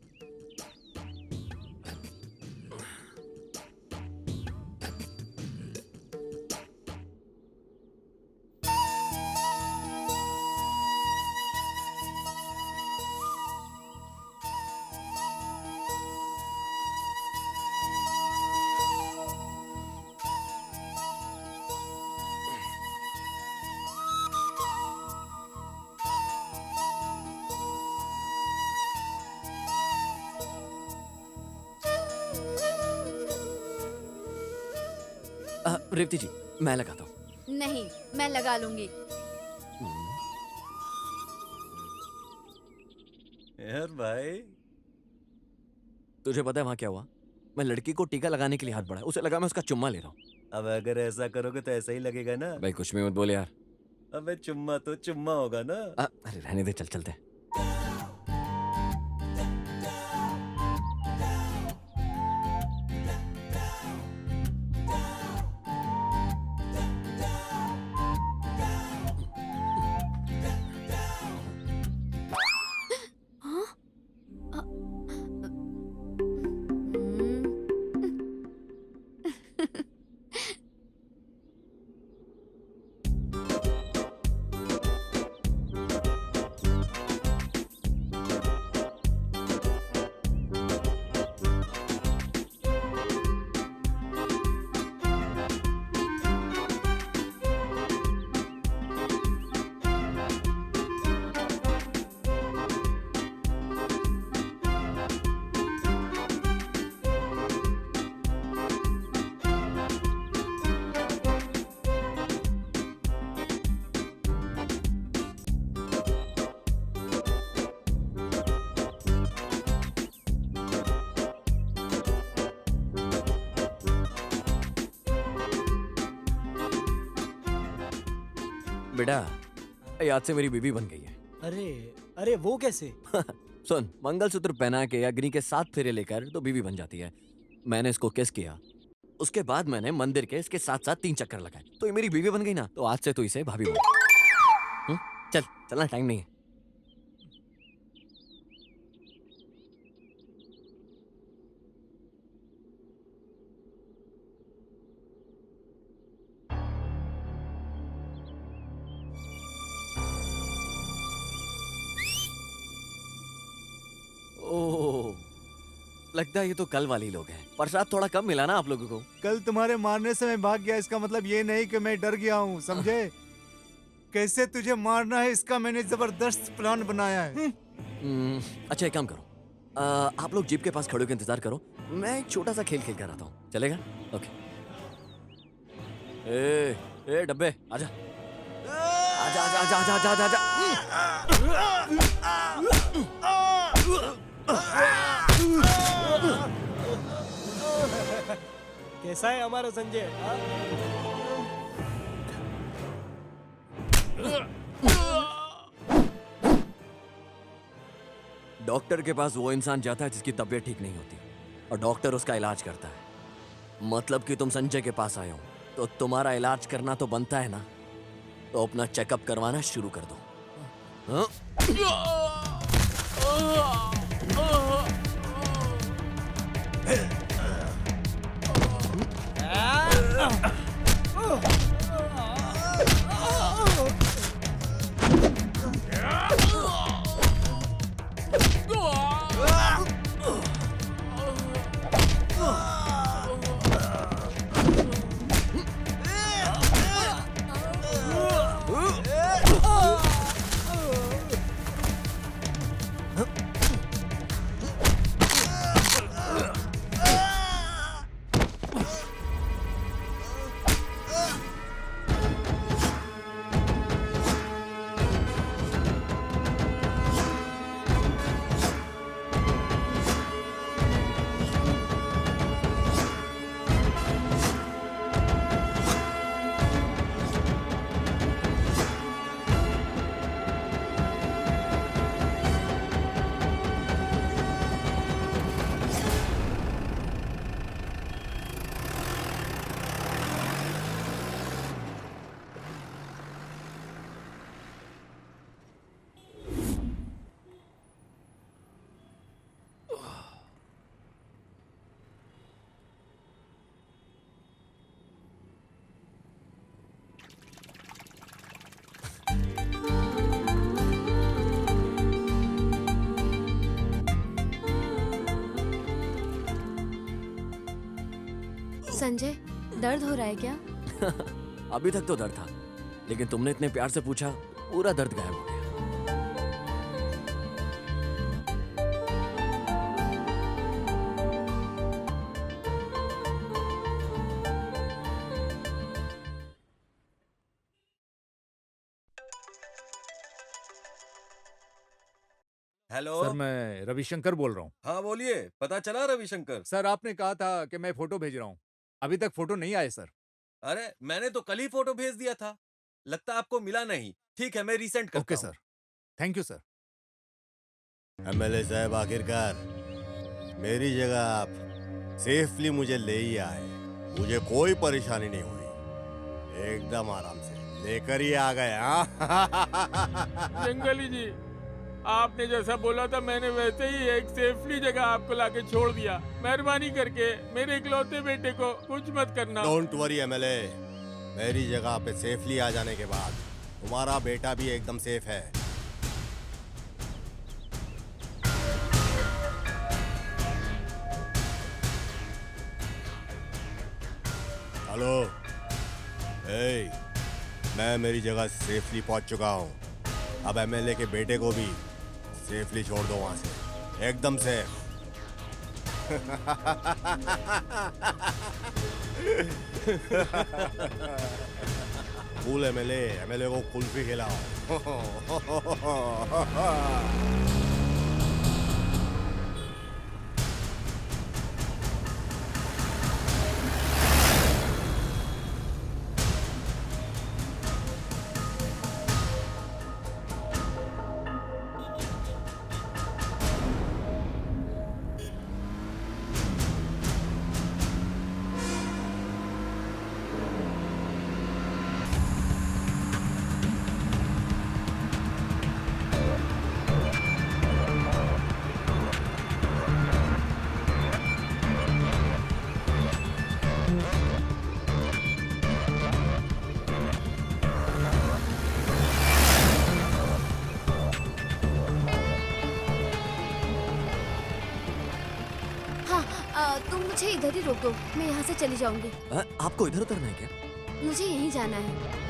रेवती जी, मैं लगाता हूँ। नहीं, मैं लगा लूंगी। यार भाई, तुझे पता है वहां क्या हुआ? मैं लड़की को टीका लगाने के लिए हाथ बढ़ाया, उसे लगा मैं उसका चुम्मा ले रहा हूँ। अब अगर ऐसा करोगे तो ऐसा ही लगेगा ना। भाई कुछ भी मत बोले यार। अबे चुम्मा तो चुम्मा होगा ना। अरे रहने दे, चल चलते हैं। बेटा, ये आज से मेरी बीवी बन गई है। अरे अरे वो कैसे? सुन, मंगलसूत्र पहना के अग्नि के 7 फेरे लेकर तो बीवी बन जाती है। मैंने इसको किस किया, उसके बाद मैंने मंदिर के इसके साथ साथ 3 चक्कर लगाए, तो ये मेरी बीवी बन गई ना। तो आज से तू इसे भाभी बोल। चल चलना, टाइम नहीं है। ओह, लगता है ये तो कल वाली लोग हैं। प्रसाद थोड़ा कम मिला ना आप लोगों को। कल तुम्हारे मारने से मैं भाग गया, इसका मतलब ये नहीं कि मैं डर गया हूँ, समझे? कैसे तुझे मारना है इसका मैंने जबरदस्त प्लान बनाया है। अच्छा, एक काम करो, आप लोग जीप के पास खड़े होकर इंतजार करो, मैं एक छोटा सा खेल खेल कर आता हूँ, चलेगा? ओके। ए डब्बे, आजा आजा आजा आजा आजा आजा आजा। कैसा है हमारा संजय? डॉक्टर के पास वो इंसान जाता है जिसकी तबीयत ठीक नहीं होती, और डॉक्टर उसका इलाज करता है। मतलब कि तुम संजय के पास आए हो तो तुम्हारा इलाज करना तो बनता है ना, तो अपना चेकअप करवाना शुरू कर दो। हाँ? संजय, दर्द हो रहा है क्या? अभी तक तो दर्द था, लेकिन तुमने इतने प्यार से पूछा, पूरा दर्द गायब हो गया। हेलो सर, मैं रविशंकर बोल रहा हूँ। हाँ बोलिए, पता चला रविशंकर? सर, आपने कहा था कि मैं फोटो भेज रहा हूँ, अभी तक फोटो नहीं आए सर। अरे मैंने तो कल ही फोटो भेज दिया था, लगता आपको मिला नहीं। ठीक है, मैं रीसेंड करता ओके हूं। Sir, thank you sir. MLA साहब, आखिरकार मेरी जगह आप सेफली मुझे ले ही आए। मुझे कोई परेशानी नहीं हुई, एकदम आराम से लेकर ही आ गए। हाँ जंगली जी, आपने जैसा बोला था मैंने वैसे ही एक सेफली जगह आपको लाके छोड़ दिया। मेहरबानी करके मेरे इकलौते बेटे को कुछ मत करना। डोंट वरी एमएलए, मेरी जगह पे सेफली आ जाने के बाद तुम्हारा बेटा भी एकदम सेफ है। हेलो, मैं मेरी जगह सेफली पहुंच चुका हूं। अब एमएलए के बेटे को भी सेफली छोड़ दो वहां से, एकदम सेफ। कूल एमएलए को कुल्फी खिलाओ। तुम मुझे इधर ही रोक दो, मैं यहाँ से चली जाऊंगी। आपको इधर उतरना है क्या? मुझे यहीं जाना है।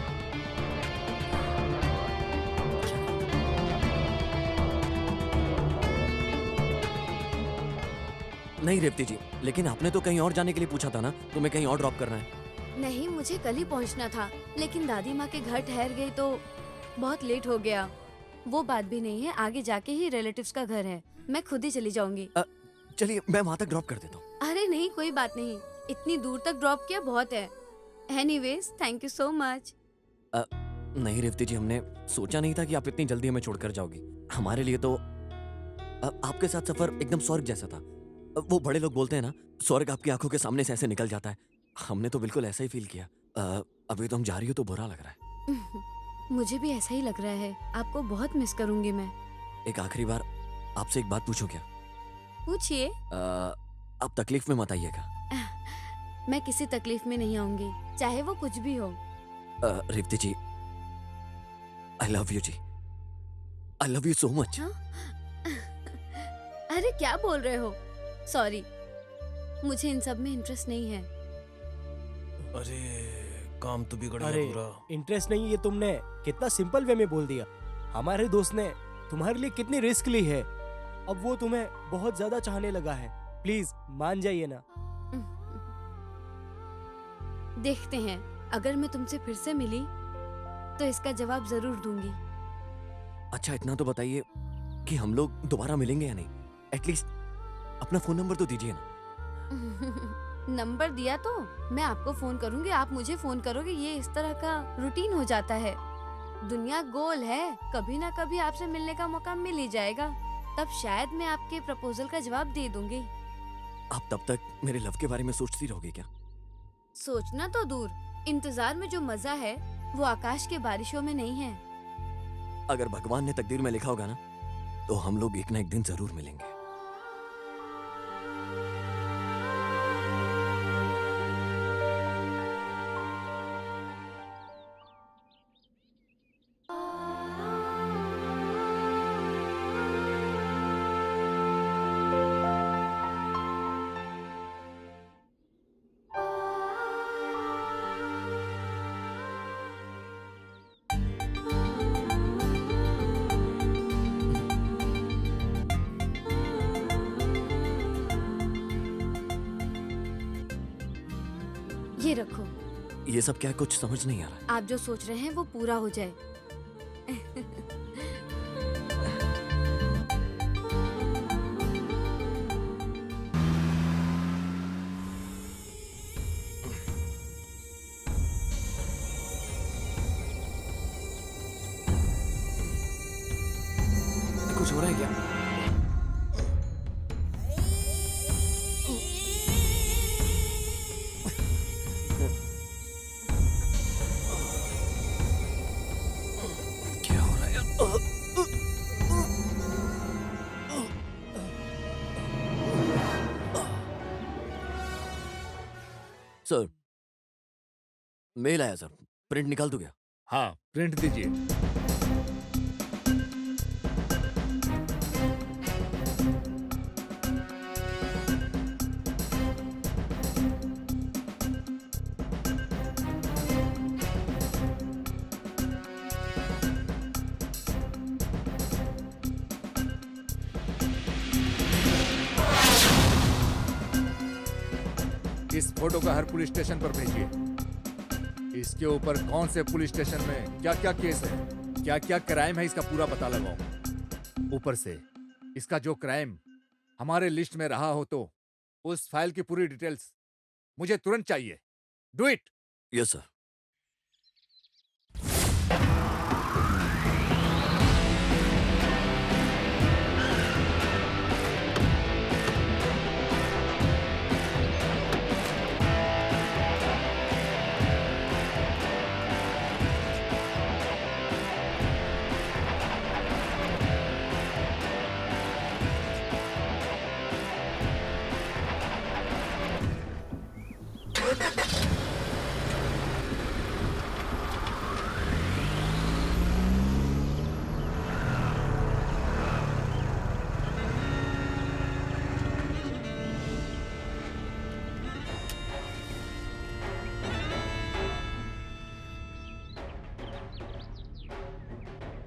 नहीं रेवती जी, लेकिन आपने तो कहीं और जाने के लिए पूछा था ना, तुम्हें कहीं और ड्रॉप करना है। नहीं, मुझे कल ही पहुँचना था, लेकिन दादी माँ के घर ठहर गई तो बहुत लेट हो गया। वो बात भी नहीं है, आगे जाके ही रिलेटिव्स का घर है, मैं खुद ही चली जाऊंगी। चलिए मैं वहाँ तक ड्रॉप कर देता हूँ। अरे नहीं, कोई बात नहीं, इतनी दूर तक ड्रॉप किया बहुत है। Anyways, thank you so much. नहीं रेवती जी, हमने सोचा नहीं था कि आप इतनी जल्दी हमें छोड़कर जाओगी। हमारे लिए तो आपके साथ सफर एकदम स्वर्ग जैसा था। वो बड़े लोग बोलते हैं ना, स्वर्ग आपकी आंखों के सामने से ऐसे निकल जाता है। हमने तो बिल्कुल ऐसा ही फील किया। अभी तो हम जा रही हो तो बुरा लग रहा है। मुझे भी ऐसा ही लग रहा है, आपको बहुत मिस करूंगी मैं। एक आखिरी बार आपसे एक बात पूछूं क्या? पूछिए। आप तकलीफ में मत आइएगा। मैं किसी तकलीफ में नहीं आऊंगी, चाहे वो कुछ भी हो। Revathi ji, I love you जी, I love you so much. अरे क्या बोल रहे हो? सॉरी, मुझे इन सब में इंटरेस्ट नहीं है। अरे काम तो बिगड़ गया पूरा। इंटरेस्ट नहीं, ये तुमने कितना सिंपल वे में बोल दिया। हमारे दोस्त ने तुम्हारे लिए कितनी रिस्क ली है, अब वो तुम्हें बहुत ज्यादा चाहने लगा है। प्लीज मान जाइए ना। देखते हैं, अगर मैं तुमसे फिर से मिली तो इसका जवाब जरूर दूंगी। अच्छा इतना तो बताइए कि हम लोग दोबारा मिलेंगे या नहीं? एटलीस्ट अपना फोन नंबर तो दीजिए ना। नंबर दिया तो मैं आपको फोन करूंगी, आप मुझे फोन करोगे, ये इस तरह का रूटीन हो जाता है। दुनिया गोल है, कभी ना कभी आपसे मिलने का मौका मिल ही जाएगा, तब शायद मैं आपके प्रपोजल का जवाब दे दूंगी। आप तब तक मेरे लव के बारे में सोचती रहोगी क्या? सोचना तो दूर, इंतजार में जो मजा है वो आकाश के बारिशों में नहीं है। अगर भगवान ने तकदीर में लिखा होगा ना, तो हम लोग एक ना एक दिन जरूर मिलेंगे। ये रखो। ये सब क्या है, कुछ समझ नहीं आ रहा। आप जो सोच रहे हैं वो पूरा हो जाए। कुछ हो रहा है क्या? क्या हो रहा है? सर, मेल आया सर, प्रिंट निकाल दूं क्या? हाँ, प्रिंट दीजिए। इस फोटो का हर पुलिस स्टेशन पर भेजिए। इसके ऊपर कौन से पुलिस स्टेशन में क्या क्या केस है, क्या क्या क्राइम है, इसका पूरा पता लगाओ। ऊपर से इसका जो क्राइम हमारे लिस्ट में रहा हो तो उस फाइल की पूरी डिटेल्स मुझे तुरंत चाहिए। Do it. Yes sir.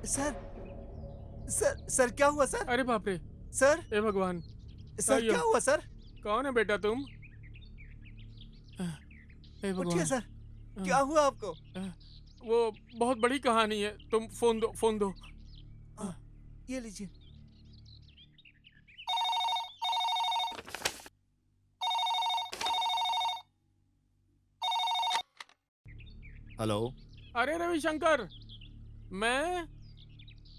Sir sir क्या हुआ सर? अरे बाप रे, सर हे भगवान, सर आइयो। क्या हुआ सर? कौन है बेटा तुम? हे उठिए भगवान, सर, क्या हुआ आपको? वो बहुत बड़ी कहानी है, तुम फोन दो, फोन दो। ये लीजिए। हेलो। अरे रविशंकर, मैं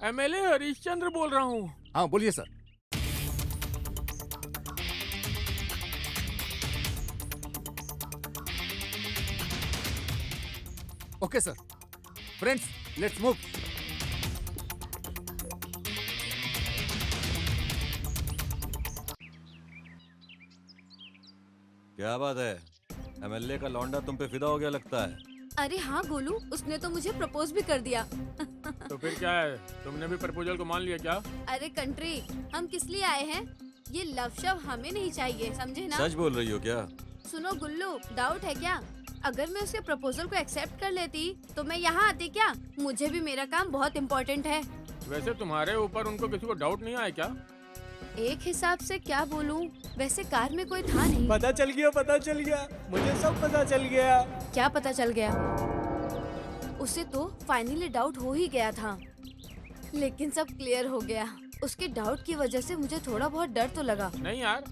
एमएलए हरीशचंद्र बोल रहा हूँ। हाँ बोलिए sir. Okay sir. Friends, let's move. क्या बात है, एमएलए का लौंडा तुम पे फिदा हो गया लगता है। अरे हाँ गोलू, उसने तो मुझे प्रपोज भी कर दिया। तो फिर क्या है, तुमने भी प्रपोजल को मान लिया क्या? अरे कंट्री, हम किस लिए आए हैं? ये लव शव हमें नहीं चाहिए, समझे ना? सच बोल रही हो क्या? सुनो गुल्लू, डाउट है क्या? अगर मैं उसके प्रपोजल को एक्सेप्ट कर लेती तो मैं यहाँ आती क्या? मुझे भी मेरा काम बहुत इम्पोर्टेंट है। वैसे तुम्हारे ऊपर उनको किसी को डाउट नहीं आया क्या? एक हिसाब से क्या बोलूं, वैसे कार में कोई था नहीं। पता चल गया, मुझे सब पता चल गया। क्या पता चल गया? उसे तो फाइनली डाउट हो ही गया था, लेकिन सब क्लियर हो गया। उसके डाउट की वजह से मुझे थोड़ा बहुत डर तो लगा। नहीं यार,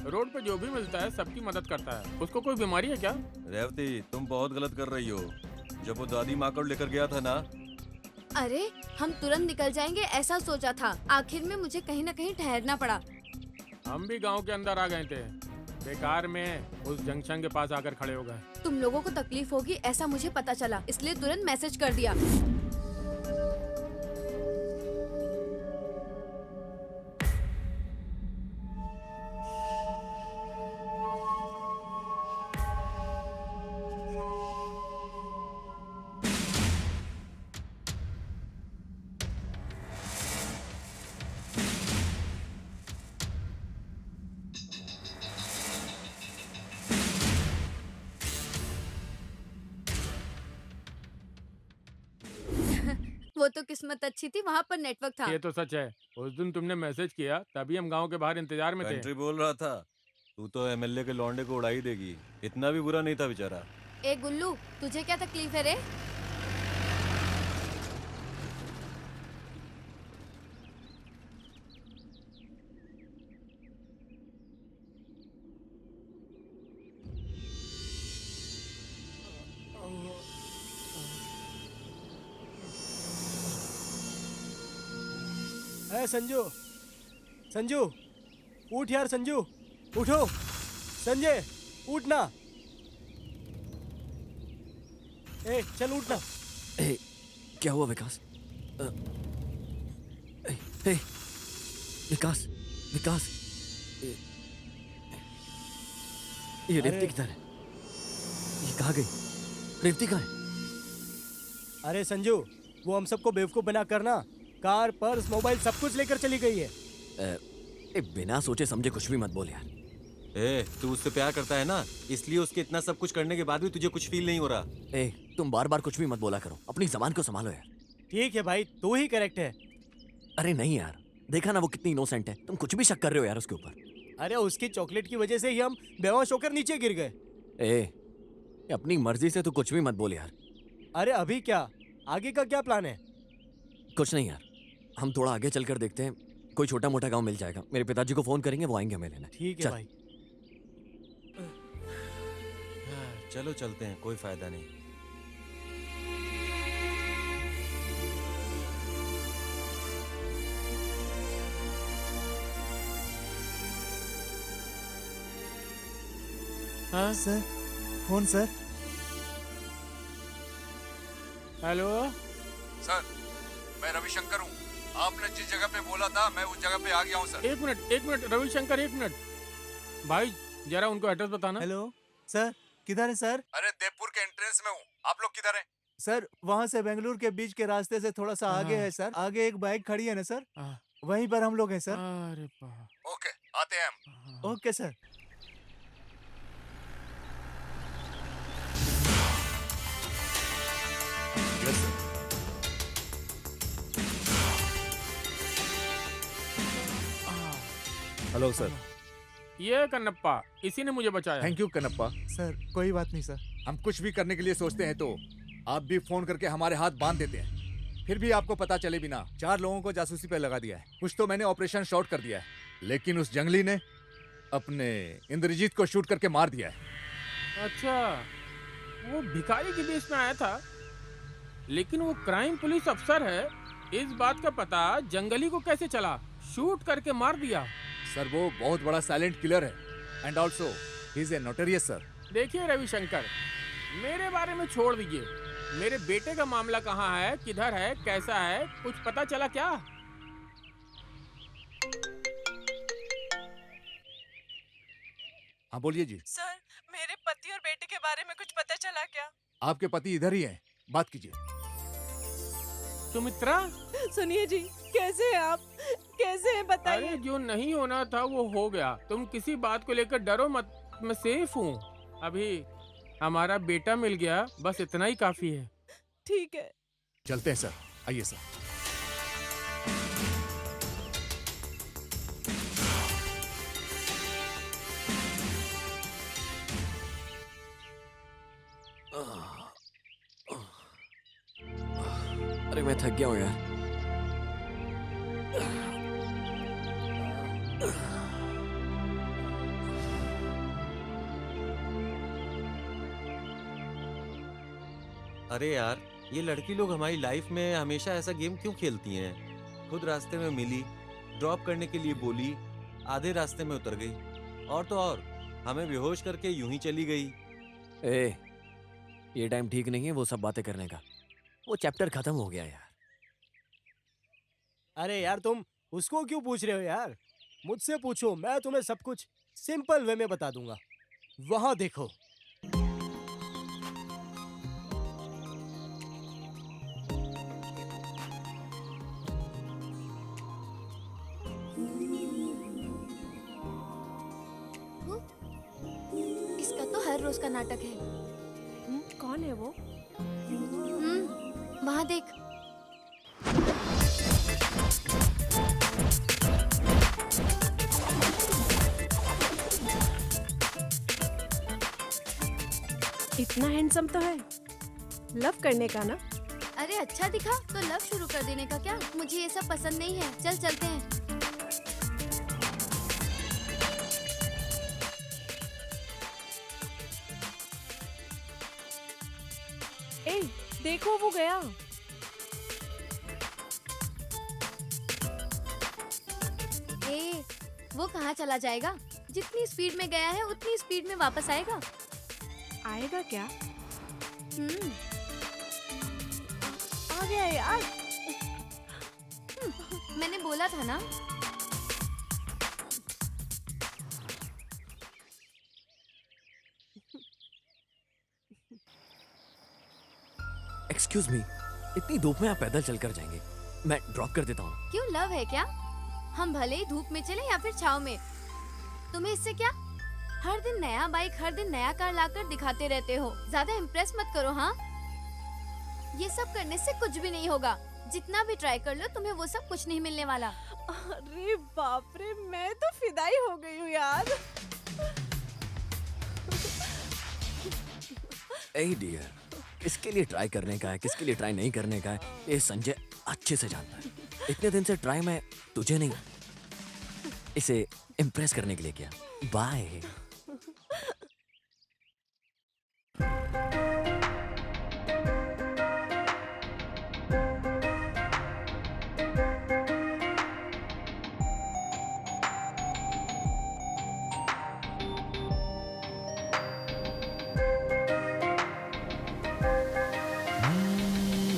रोड पे जो भी मिलता है सबकी मदद करता है। उसको कोई बीमारी है क्या? रेवती, तुम बहुत गलत कर रही हो। जब वो दादी माँ को लेकर गया था ना, अरे हम तुरंत निकल जाएंगे ऐसा सोचा था, आखिर में मुझे कहीं न कहीं ठहरना पड़ा। हम भी गांव के अंदर आ गए थे, बेकार में उस जंक्शन के पास आकर खड़े हो गए। तुम लोगों को तकलीफ होगी ऐसा मुझे पता चला, इसलिए तुरंत मैसेज कर दिया। वो तो किस्मत अच्छी थी, वहाँ पर नेटवर्क था। ये तो सच है, उस दिन तुमने मैसेज किया तभी हम गांव के बाहर इंतजार में थे। कंट्री बोल रहा था तू तो एमएलए के लौंडे को उड़ा ही देगी। इतना भी बुरा नहीं था बेचारा। ए गुल्लू, तुझे क्या तकलीफ है रे? संजू, संजू उठ यार, संजू उठो। संजय उठना। ए चल उठना। ए, क्या हुआ विकास? ए, विकास, विकास, ये रेवती किधर है? ये कहाँ गई? रेवती कहाँ है? अरे संजू, वो हम सबको बेवकूफ बना करना कार, पर्स, मोबाइल सब कुछ लेकर चली गई है। बिना सोचे समझे कुछ भी मत बोल यार। ए, तू उससे प्यार करता है ना, इसलिए उसके इतना सब कुछ करने के बाद भी तुझे कुछ फील नहीं हो रहा। ए, तुम बार बार कुछ भी मत बोला करो, अपनी जबान को संभालो यार। ठीक है भाई, तू ही करेक्ट है। अरे नहीं यार, देखा ना वो कितनी इनोसेंट है, तुम कुछ भी शक कर रहे हो यार उसके ऊपर। अरे उसकी चॉकलेट की वजह से ही हम बेहोश होकर नीचे गिर गए। अपनी मर्जी से तू कुछ भी मत बोल यार। अरे अभी क्या, आगे का क्या प्लान है? कुछ नहीं यार, हम थोड़ा आगे चलकर देखते हैं, कोई छोटा मोटा गांव मिल जाएगा। मेरे पिताजी को फोन करेंगे, वो आएंगे हमें लेने। ठीक है भाई। चलो चलते हैं, कोई फायदा नहीं। हाँ sir, phone sir. Hello sir, मैं रविशंकर हूँ। आपने जिस जगह पे बोला था मैं उस जगह पे आ गया हूँ सर। एक मिनट रविशंकर, एक मिनट भाई, जरा उनको एड्रेस बताना। हेलो सर, किधर है सर? अरे देवपुर के एंट्रेंस में हूँ, आप लोग किधर हैं? सर वहाँ से बेंगलुरु के बीच के रास्ते से थोड़ा सा आगे है सर। आगे एक बाइक खड़ी है ना सर, वहीं पर हम लोग हैं सर। अरे ओके, आते हैं हम। Okay sir. Hello sir. ये कन्नप्पा, इसी ने मुझे बचाया। Thank you Kannappa. सर कोई बात नहीं सर। हम कुछ भी करने के लिए सोचते हैं तो आप भी फोन करके हमारे हाथ बांध देते हैं, फिर भी आपको पता चले बिना 4 लोगों को जासूसी पे लगा दिया है। कुछ तो मैंने ऑपरेशन शॉर्ट कर दिया है, लेकिन उस जंगली ने अपने इंद्रजीत को शूट करके मार दिया है। अच्छा, वो भिखारी के देश में आया था, लेकिन वो क्राइम पुलिस अफसर है। इस बात का पता जंगली को कैसे चला? शूट करके मार दिया। सर वो बहुत बड़ा साइलेंट किलर है, and also he is a notorious sir. देखिए रविशंकर, मेरे बारे में छोड़ दीजिए। मेरे बेटे का मामला कहाँ है, किधर है, कैसा है, कुछ पता चला क्या? हाँ बोलिए जी। सर, मेरे पति और बेटे के बारे में कुछ पता चला क्या? आपके पति इधर ही हैं, बात कीजिए। सुमित्रा, सुनिए जी, कैसे हैं आप? कैसे हैं बताइए। अरे जो नहीं होना था वो हो गया। तुम किसी बात को लेकर डरो मत, मैं सेफ हूँ। अभी हमारा बेटा मिल गया, बस इतना ही काफी है। ठीक है, चलते हैं सर, आइए सर। अरे मैं थक गया हूँ यार। अरे यार, ये लड़की लोग हमारी लाइफ में हमेशा ऐसा गेम क्यों खेलती हैं? खुद रास्ते में मिली, ड्रॉप करने के लिए बोली, आधे रास्ते में उतर गई, और तो और हमें बेहोश करके यूं ही चली गई। ए, ये टाइम ठीक नहीं है वो सब बातें करने का। वो चैप्टर खत्म हो गया यार। अरे यार तुम उसको क्यों पूछ रहे हो यार? मुझसे पूछो, मैं तुम्हें सब कुछ सिंपल वे में बता दूंगा। वहां देखो। इसका तो हर रोज का नाटक है। कौन है वो? वहां देख। इतना हैंडसम तो है। लव करने का ना? अरे अच्छा दिखा तो लव शुरू कर देने का क्या? मुझे ये सब पसंद नहीं है। चल चलते हैं। ए, देखो वो गया। ए, वो कहाँ चला जाएगा? जितनी स्पीड में गया है उतनी स्पीड में वापस आएगा। आएगा क्या? आ गया यार। मैंने बोला था ना। एक्सक्यूज मी, इतनी धूप में आप पैदल चलकर जाएंगे? मैं ड्रॉप कर देता हूँ। क्यों, लव है क्या? हम भले ही धूप में चले या फिर छाव में, तुम्हें इससे क्या? हर दिन नया बाइक, हर दिन नया कार लाकर दिखाते रहते हो। ज्यादा इम्प्रेस मत करो। हाँ, ये सब करने से कुछ भी नहीं होगा। जितना भी ट्राई कर लो, तुम्हें वो सब कुछ नहीं मिलने वाला। अरे बाप रे, मैं तो फिदाई हो गई हूँ यार। ए डियर, किसके लिए ट्राई करने का है, किसके लिए ट्राई नहीं करने का है, ये संजय अच्छे से जानता है। इतने दिन से ट्राई मैं तुझे नहीं, इसे इम्प्रेस करने के लिए किया। बाय।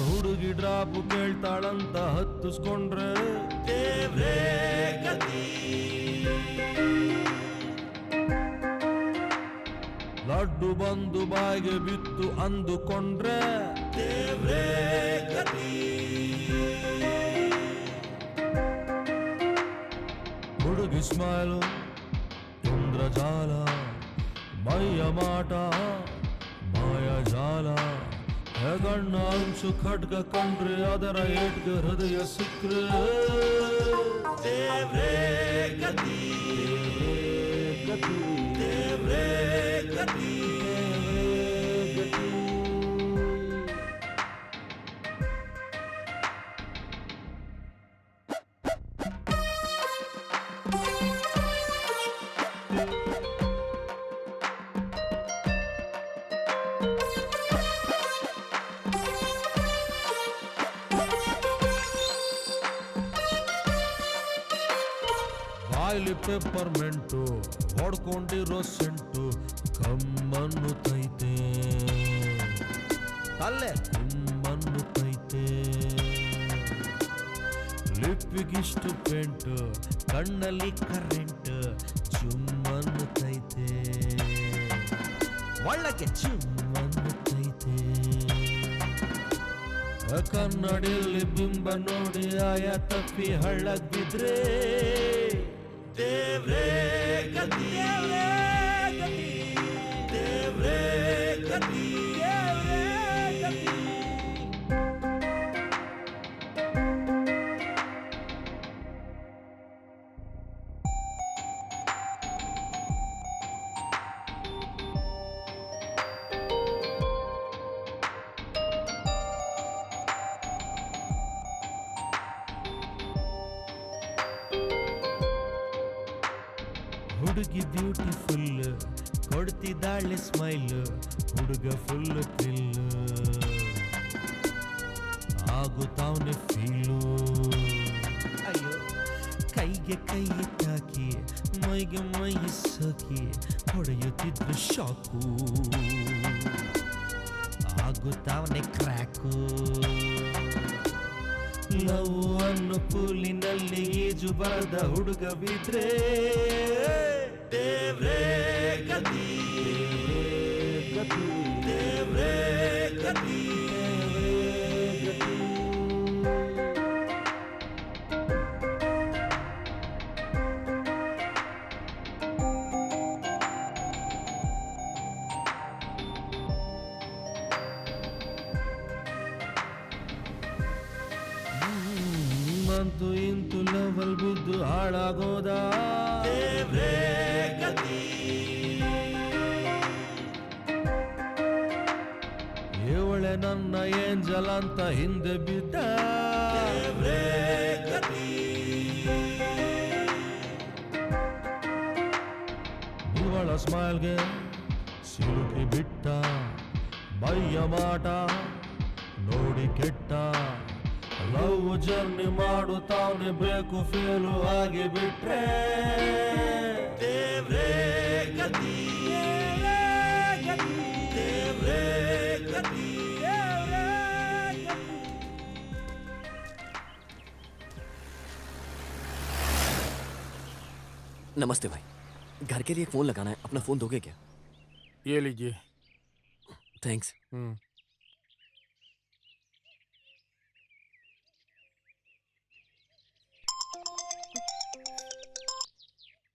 ಹುಡುಗಿ ಡ್ರಾಪ್ ಕೇಳ್ತಾಳಂತ ಹತ್ತಿಸ್ಕೊಂಡ್ರೆ ದೇವ್ರೇ ಗತಿ. ಲಡ್ಡು ಬಂದು ಬಾಯಿಗೆ ಬಿತ್ತು ಅಂದುಕೊಂಡ್ರೆ ದೇವ್ರೇ ಗತಿ. ಹುಡುಗಿ ಸ್ಮೈಲು ಇಂದ್ರಜಾಲ, ಮೈಯ ಮಾಟ ಮಾಯಜಾಲ, ಹೆಗಣ್ಣ ಅಂಚು ಖಡ್ಗ ಕಂಡ್ರೆ ಅದರ ಏಟ್ಗೆ ಹೃದಯ ಸಿಕ್ಕ್ರೆ ದೇವ್ರೇ ಗತಿ ಗತಿ ದೇವ್ರೇ ಗತಿ ಬಾಯ್ಲಿ ಪೆಪ್ಪರ್ಮೆಂಟು ಹೊಡ್ಕೊಂಡಿರೋ ಸೆಂಟು ಕಮ್ಮನ್ನುತ್ತೈತೆ ತಲೆ ಕಮ್ಮನ್ನುತ್ತೈತೆ ಲಿಪ್ಪಿಗಿಷ್ಟು ಪೇಂಟು ಕಣ್ಣಲ್ಲಿ ಕರೆಂಟ್ ಚುಮ್ಮನ್ನುತ್ತೈತೆ ಒಳಗೆ ಚುಮ್ಮನ್ನುತ್ತೈತೆ ಕನ್ನಡಿಯಲ್ಲಿ ಬಿಂಬ ನೋಡಿ ಆಯ ತಪ್ಪಿ ಹಳ್ಳಕ್ ಬಿದ್ರೆ ದೇವ್ರೇ ಗತಿ ದೇವ್ರೇ ಗತಿ ದೇವ್ರೇ ಗತಿ ಹುಡುಗಿ ಬ್ಯೂಟಿಫುಲ್ ಕೊಡ್ತಿದ್ದಾಳೆ ಸ್ಮೈಲ್ ಹುಡುಗ ಫುಲ್ ಥ್ರಿಲ್ ಆಗುತ್ತಾವನೆ ಫೀಲು ಅಯ್ಯೋ ಕೈಗೆ ಕೈ ತಾಕಿ ಮೈಗೆ ಮೈ ಸಖಿ ಹೊಡೆಯುತ್ತಿದ್ರು ಶಾಕು ಆಗುತ್ತಾವನೆ ಕ್ರ್ಯಾಕು ಲವ್ ಅನ್ನು ಪೂಲಿನಲ್ಲಿ ಈಜು ಬರದ ಹುಡುಗ ಬಿದ್ರೆ ದೇವ್ರೇ ಗತಿ ದೇವ್ರೇ ಗತಿ ಅಂತೂ ಇಂತು ಲವಲ್ ಬಿದ್ದು ಹಾಳಾಗೋದ ದೇವ್ರೇ ಗತಿ ಇವಳೆ ನನ್ನ ಏಂಜಲ್ ಅಂತ ಹಿಂದೆ ಬಿದ್ದ ದೇವ್ರೇ ಗತಿ ಇವಳ ಸ್ಮೈಲ್ಗೆ ಸಿಲುಕಿ ಬಿಟ್ಟ ಮೈಯ ಮಾಟ ನೋಡಿ ಕೆಟ್ಟ ಲವ್ ಜರ್ನಿ ಮಾಡುತ್ತಾವನೆ ಬೇಕು ಫೇಲು ಆಗಿ ಬಿಟ್ರೆ ದೇವ್ರೇ ಗತಿ ದೇವ್ರೇ ಗತಿ नमस्ते भाई, घर के लिए फोन लगाना है, अपना फोन दोगे क्या? ये लीजिए। थैंक्स।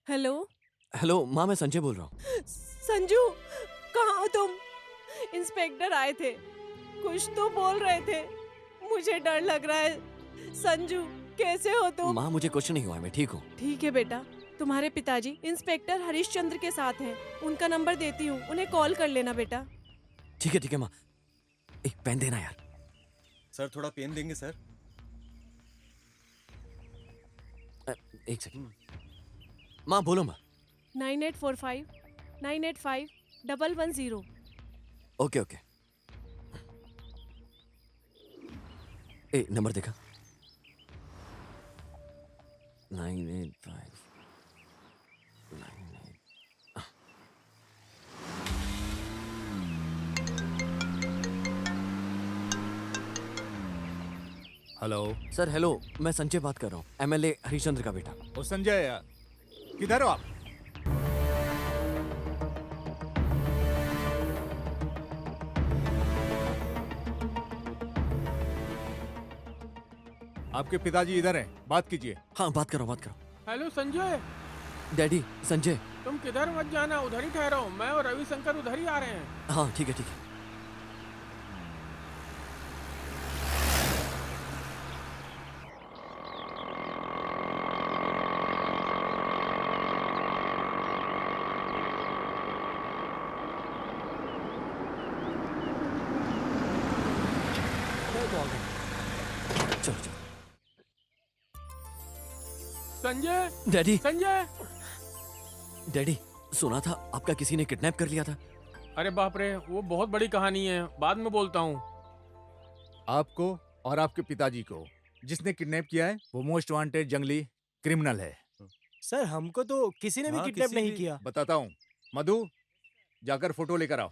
हेलो हेलो माँ, मैं संजय बोल रहा हूँ। संजू, कहाँ हो तुम? इंस्पेक्टर आए थे, कुछ तो बोल रहे थे, मुझे डर लग रहा है। संजू, कैसे हो तुम? माँ, मुझे कुछ नहीं हुआ है, मैं ठीक हूँ। ठीक है बेटा, तुम्हारे पिताजी इंस्पेक्टर हरिश्चंद्र के साथ हैं, उनका नंबर देती हूँ, उन्हें कॉल कर लेना बेटा। ठीक है माँ। एक पेन देना यार। सर थोड़ा पेन देंगे सर? एक सेकंड। माँ बोलो माँ। 9845985110। Okay okay. ए नंबर देखा? 985 हेलो सर। हेलो, मैं संजय बात कर रहा हूँ, एमएलए हरिश्चंद्र का बेटा। ओ संजय, किधर हो आप? आपके पिताजी इधर हैं, बात कीजिए। हाँ बात करो बात करो। हेलो संजय। डैडी, संजय। तुम किधर मत जाना, उधर ही ठहरो, मैं और रविशंकर उधर ही आ रहे हैं। हाँ ठीक है ठीक है। चलो चलो। संजय डैडी संजय डैडी, सुना था आपका किसी ने किडनैप कर लिया था। अरे बाप रे, वो बहुत बड़ी कहानी है, बाद में बोलता हूँ। आपको और आपके पिताजी को जिसने किडनैप किया है वो मोस्ट वांटेड जंगली क्रिमिनल है। सर हमको तो किसी ने भी हाँ, किडनैप किसी नहीं भी- किया। बताता हूँ। मधु, जाकर फोटो लेकर आओ।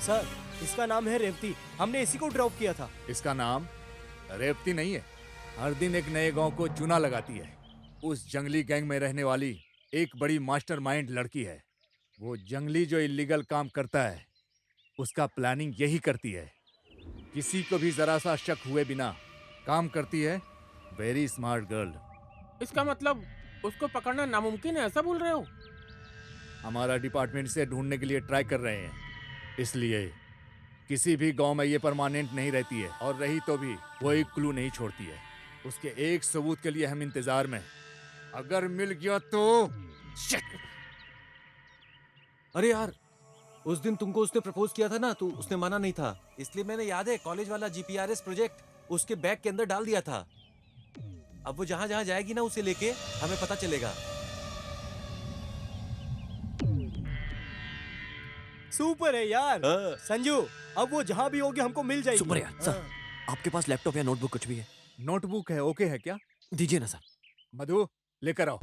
सर इसका नाम है रेवती, हमने इसी को ड्रॉप किया था। इसका नाम रेवती नहीं है। हर दिन एक नए गांव को चूना लगाती है। उस जंगली गैंग में रहने वाली एक बड़ी मास्टरमाइंड लड़की है। वो जंगली जो इलीगल काम करता है उसका प्लानिंग यही करती है। किसी को भी जरा सा शक हुए बिना काम करती है। Very smart girl. इसका मतलब उसको पकड़ना नामुमकिन है, ऐसा बोल रहे हो? हमारा डिपार्टमेंट से ढूंढने के लिए ट्राई कर रहे हैं, इसलिए किसी भी गांव में ये परमानेंट नहीं रहती है, और रही तो भी वो एक क्लू नहीं छोड़ती है। उसके एक सबूत के लिए हम इंतजार में हैं। अगर मिल गया तो शिट! अरे यार, उस दिन तुमको उसने प्रपोज किया था ना, तो उसने माना नहीं था, इसलिए मैंने याद है कॉलेज वाला जीपीआरएस प्रोजेक्ट उसके बैग के अंदर डाल दिया था। अब वो जहां जहां जाएगी ना, उसे लेके हमें पता चलेगा। सुपर है यार। संजू, अब वो जहाँ भी होगी हमको मिल जाएगी। सुपर यार। सर आपके पास लैपटॉप या नोटबुक कुछ भी है? नोटबुक है, ओके है क्या? दीजिए ना सर। मधु, लेकर आओ।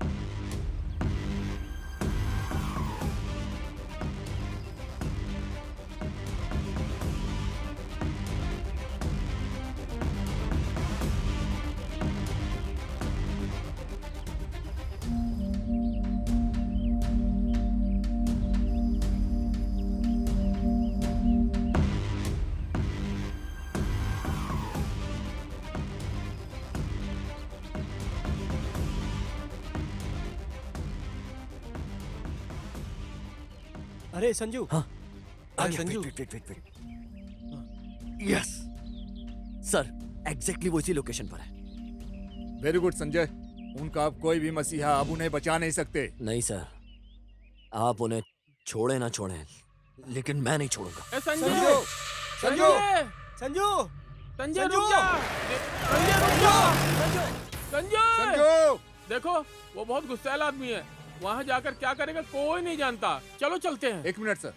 अरे संजू। हाँ अरे संजू। यस सर, एग्जैक्टली वो इसी लोकेशन पर है। Very good Sanjay. उनका अब कोई भी मसीहा अब उन्हें बचा नहीं सकते। नहीं सर, आप उन्हें छोड़े ना छोड़े, लेकिन मैं नहीं छोड़ूंगा। ए, संजू संजू संजू संजय रुक जा। संजय रुक जा। संजय देखो, वो बहुत गुस्सैल आदमी है। वहाँ जाकर क्या करेगा कोई नहीं जानता। चलो चलते हैं। एक मिनट सर।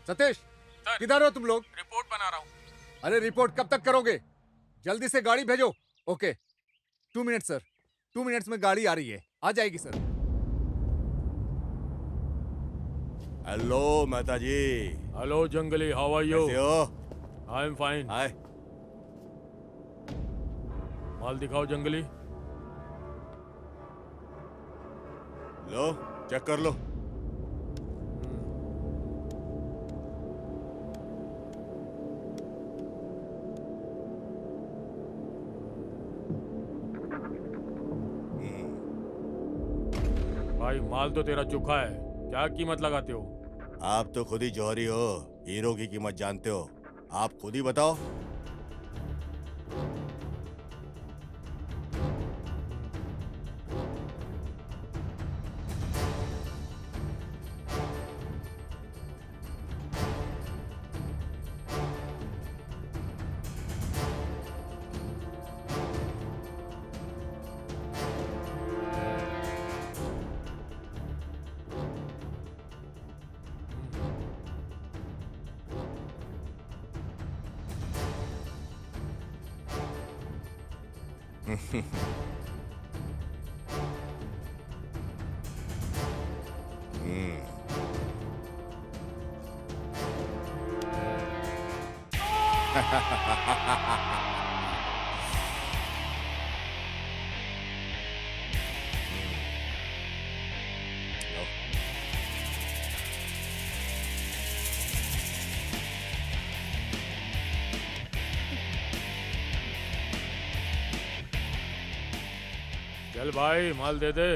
सतीश, किधर हो तुम लोग? रिपोर्ट बना रहा हूँ। अरे रिपोर्ट कब तक करोगे? जल्दी से गाड़ी भेजो। Okay 2 minute sir. 2 मिनट्स में गाड़ी आ रही है, आ जाएगी सर। हेलो मेहता जी। हेलो जंगली, हाउ आर यू? कैसे हो? I am fine. हाय। माल दिखाओ जंगली। लो चेक कर लो। भाई माल तो तेरा चोखा है, क्या कीमत लगाते हो? आप तो खुद ही जौहरी हो, हीरो की कीमत जानते हो। आप खुद ही बताओ। चल भाई माल दे दे।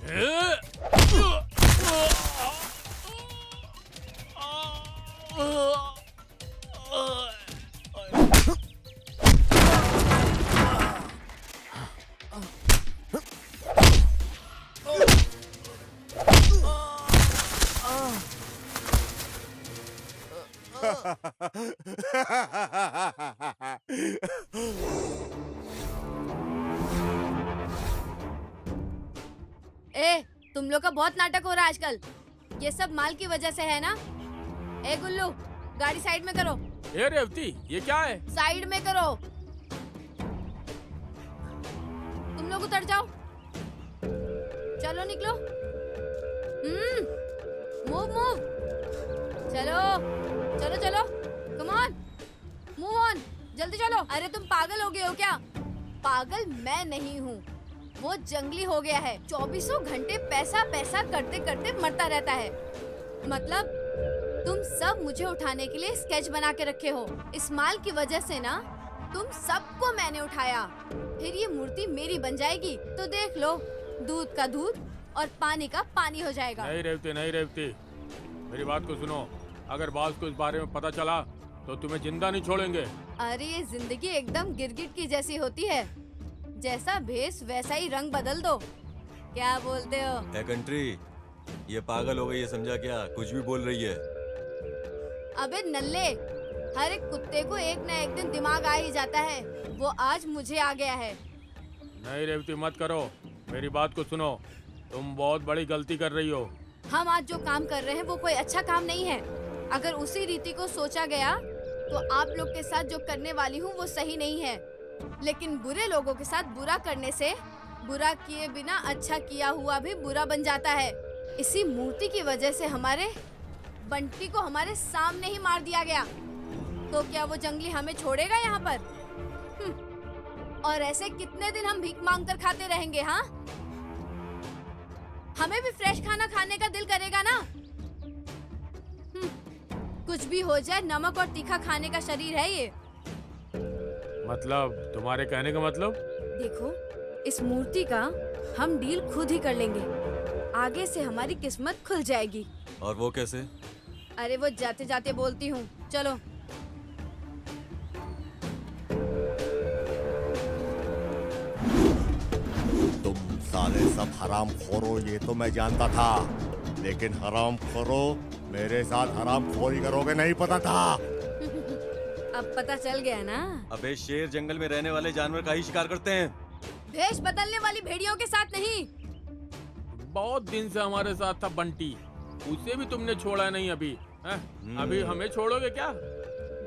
ए, तुम लोग का बहुत नाटक हो रहा है आजकल। ये सब माल की वजह से है ना? ए गुल्लू, गाड़ी साइड में करो। ए रेवती, ये क्या है? साइड में करो। तुम लोग उतर जाओ। चलो निकलो। Move move. चलो चलो चलो, कम ऑन, मूव ऑन, जल्दी चलो। अरे तुम पागल हो गए हो क्या? पागल मैं नहीं हूँ, वो जंगली हो गया है। 2400 घंटे पैसा पैसा करते करते मरता रहता है। मतलब तुम सब मुझे उठाने के लिए स्केच बना के रखे हो। इस माल की वजह से ना तुम सबको मैंने उठाया। फिर ये मूर्ति मेरी बन जाएगी तो देख लो, दूध का दूध और पानी का पानी हो जाएगा। नहीं रेवती, नहीं रेवती, मेरी बात को सुनो। अगर बॉस को इस बारे में पता चला तो तुम्हें जिंदा नहीं छोड़ेंगे। अरे ये जिंदगी एकदम गिरगिट की जैसी होती है, जैसा भेस वैसा ही रंग बदल दो। क्या बोलते हो? ए कंट्री, ये पागल हो गई है, समझा क्या? कुछ भी बोल रही है। अबे नल्ले, हर एक कुत्ते को एक न एक दिन दिमाग आ ही जाता है। वो आज मुझे आ गया है। नहीं रेवती, मत करो, मेरी बात को सुनो। तुम बहुत बड़ी गलती कर रही हो। हम आज जो काम कर रहे हैं वो कोई अच्छा काम नहीं है। अगर उसी रीति को सोचा गया तो आप लोग के साथ जो करने वाली हूँ वो सही नहीं है। लेकिन बुरे लोगों के साथ बुरा करने से बुरा किए बिना अच्छा किया हुआ भी बुरा बन जाता है। इसी मूर्ति की वजह से हमारे बंटी को हमारे सामने ही मार दिया गया। तो क्या वो जंगली हमें छोड़ेगा यहाँ पर? और ऐसे कितने दिन हम भीख मांग कर खाते रहेंगे? हाँ, हमें भी फ्रेश खाना खाने का दिल करेगा ना। कुछ भी हो जाए, नमक और तीखा खाने का शरीर है ये। मतलब तुम्हारे कहने का मतलब? देखो, इस मूर्ति का हम डील खुद ही कर लेंगे। आगे से हमारी किस्मत खुल जाएगी। और वो कैसे? अरे वो जाते जाते बोलती हूँ, चलो। तुम साले सब हराम खोरो, ये तो मैं जानता था। लेकिन हराम खोरो मेरे साथ हराम खोरी करोगे नहीं पता था। अब पता चल गया ना? अबे शेर जंगल में रहने वाले जानवर का ही शिकार करते हैं, भेष बदलने वाली भेड़ियों के साथ नहीं। बहुत दिन से हमारे साथ था बंटी, उसे भी तुमने छोड़ा नहीं अभी। अभी हमें छोड़ोगे क्या?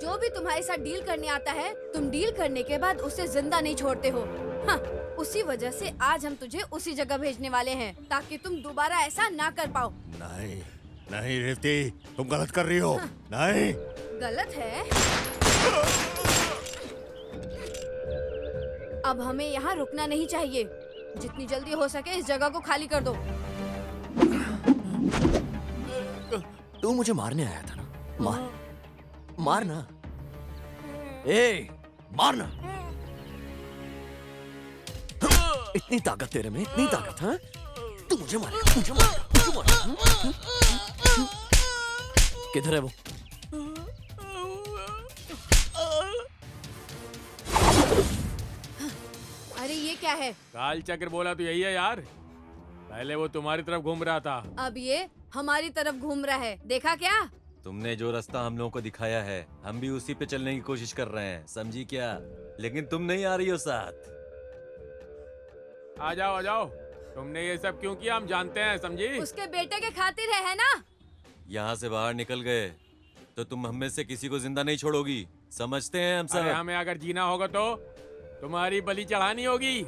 जो भी तुम्हारे साथ डील करने आता है, तुम डील करने के बाद उसे जिंदा नहीं छोड़ते हो। हाँ, उसी वजह से आज हम तुझे उसी जगह भेजने वाले हैं ताकि तुम दोबारा ऐसा ना कर पाओ। नहीं नहीं रेवती, तुम गलत कर रही हो। हाँ। नहीं, गलत है। अब हमें यहाँ रुकना नहीं चाहिए। जितनी जल्दी हो सके इस जगह को खाली कर दो। तू मुझे मारने आया था ना? मारना। ए, मारना। इतनी ताकत तेरे में, इतनी ताकत? हाँ, तू मुझे मारेगा, मुझे मारेगा, मुझे मारेगा। किधर है वो? अरे ये क्या है? काल चक्र बोला तो यही है यार। पहले वो तुम्हारी तरफ घूम रहा था, अब ये हमारी तरफ घूम रहा है। देखा क्या? तुमने जो रास्ता हम लोगों को दिखाया है, हम भी उसी पे चलने की कोशिश कर रहे हैं, समझी क्या? लेकिन तुम नहीं आ रही हो साथ। आ जाओ आ जाओ। तुमने ये सब क्यों किया हम जानते हैं, समझी? उसके बेटे के खातिर है ना? यहाँ से बाहर निकल गए तो तुम हम में से किसी को जिंदा नहीं छोड़ोगी, समझते हैं हम सब। अरे हमें अगर जीना होगा तो तुम्हारी बलि चढ़ानी होगी।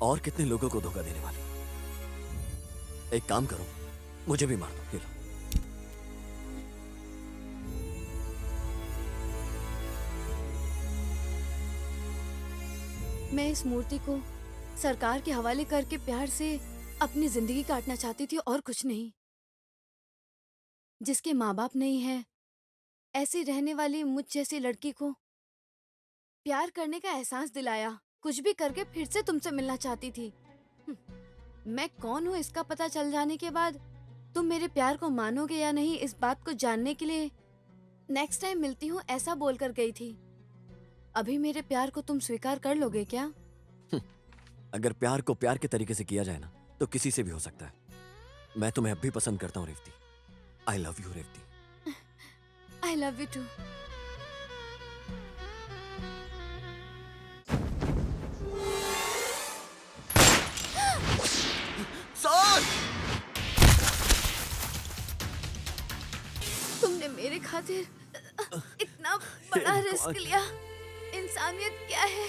और कितने लोगों को धोखा देने वाली। एक काम करो, मुझे भी मार दो। ये लो। मैं इस मूर्ति को सरकार के हवाले करके प्यार से अपनी जिंदगी काटना चाहती थी और कुछ नहीं। जिसके माँ बाप नहीं है, ऐसी रहने वाली मुझ जैसी लड़की को प्यार करने का एहसास दिलाया। कुछ भी करके फिर से तुमसे मिलना चाहती थी। मैं कौन हूँ इसका पता चल जाने के बाद तुम मेरे प्यार को मानोगे या नहीं, इस बात को जानने के लिए नेक्स्ट टाइम मिलती हूँ ऐसा बोलकर गई थी। अभी मेरे प्यार को तुम स्वीकार कर लोगे क्या? अगर प्यार को प्यार के तरीके से किया जाए ना, तो किसी से भी हो सकता है। मैं तुम्हें अब भी पसंद करता हूँ Revathi. I love you Revathi. I love you too. तुमने मेरे खातिर इतना बड़ा रिस्क लिया। इंसानियत क्या है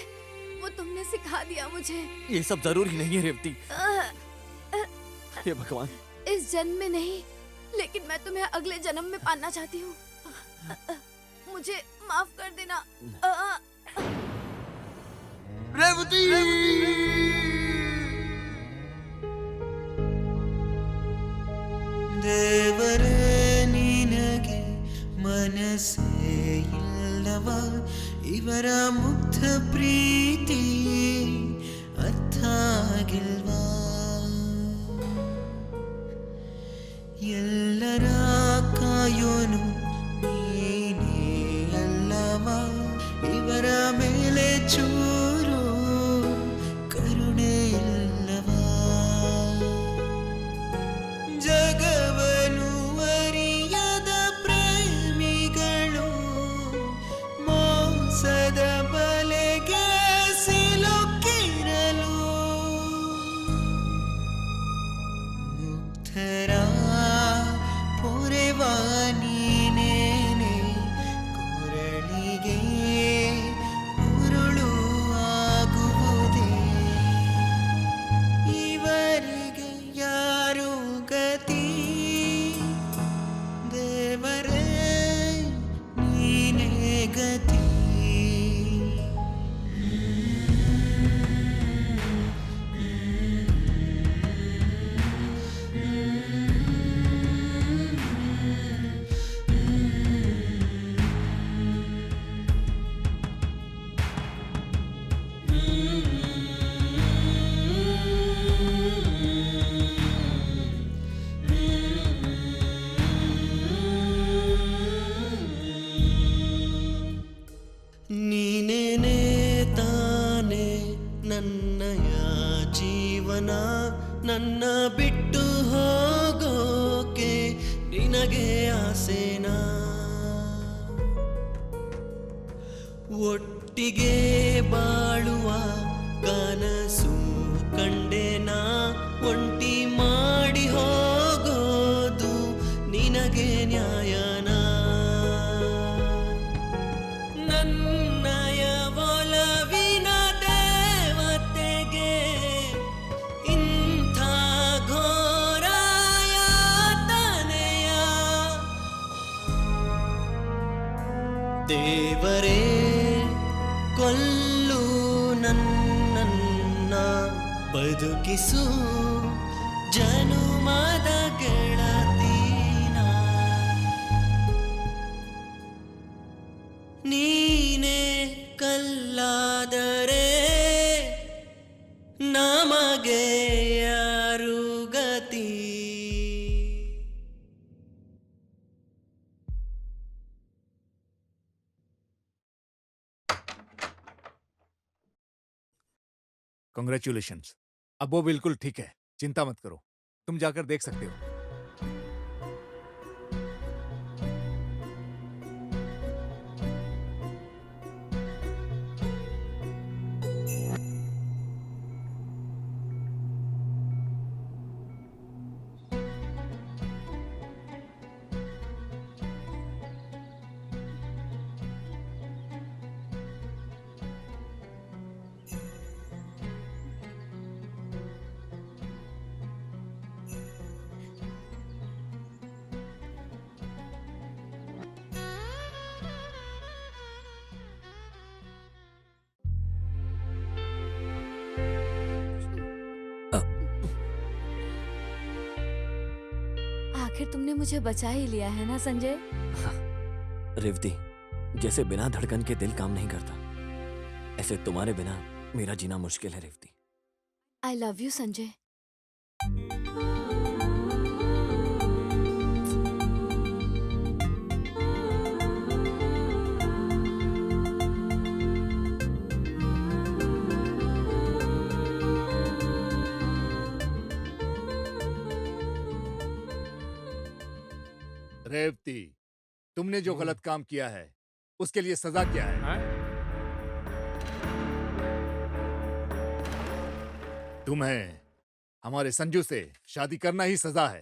वो तुमने सिखा दिया मुझे। ये सब जरूरी नहीं है रेवती। हे भगवान। इस जन्म में नहीं, लेकिन मैं तुम्हें अगले जन्म में पाना चाहती हूँ। मुझे माफ कर देना। रेवती। ದೇವರೇ ನಿನಗೆ ಮನಸ್ಸೇ ಇಲ್ಲವ ಇವರ ಮುಗ್ಧ ಪ್ರೀತಿ ಅರ್ಥ ಆಗಿಲ್ವಾ ಎಲ್ಲರ ಕಾಯೋನು ನೀನೇ ಅಲ್ಲವ ಇವರ ಮೇಲೆ ಚೂರು ಕರುಣೆ ಇಲ್ಲವಾ ಜಗವನು ಅರಿಯದ ಪ್ರೇಮಿಗಳು ಮೋಸದ ಬಲೆಗೆ ಸಿಲುಕಿರಲು ಮುಗ್ಧರ ಪೊರೆವ ನೀನೇನೆ ಕೊರಳಿಗೆ ಉರುಳು ಆಗುವುದೇ ಇವರಿಗೆ ಯಾರು ಗತಿ ದೇವರೇ ನೀನೇ ಗತಿ ನೀನೇನೆ ತಾನೆ ನನ್ನಯ ಜೀವನ ನನ್ನ ಬಿಟ್ಟು ಹೋಗೋಕೆ ನಿನಗೆ ಆಸೆನಾ ಒಟ್ಟಿಗೆ ಬಾಳುವ ಕನಸು ಕಂಡೆನಾ ಒಂಟಿ ಮಾಡಿ ಹೋಗೋದು ನಿನಗೆ ನ್ಯಾಯನಾ ನನ್ನಯ ಒಲವಿನ ದೇವತೆಗೆ ಇಂಥ ಘೋರಾಯ ತನೆಯ ದೇವರೇ ಕೊಲ್ಲು ನನ್ನನ್ನ ಬದುಕಿಸು ಜನುಮದ ಗೆಳತೀನ ನೀನೇ ಕಲ್ಲಾದರೆ ನಮಗೆ ಯಾರು ಗತಿ कॉन्ग्रेचुलेशंस। अब वो बिल्कुल ठीक है, चिंता मत करो। तुम जाकर देख सकते हो। आखिर तुमने मुझे बचा ही लिया है ना संजय। रेवती, जैसे बिना धड़कन के दिल काम नहीं करता, ऐसे तुम्हारे बिना मेरा जीना मुश्किल है Revathi. I love you Sanjay. Revathi, तुमने जो गलत काम किया है उसके लिए सजा क्या है? तुम्हें हमारे संजू से शादी करना ही सजा है।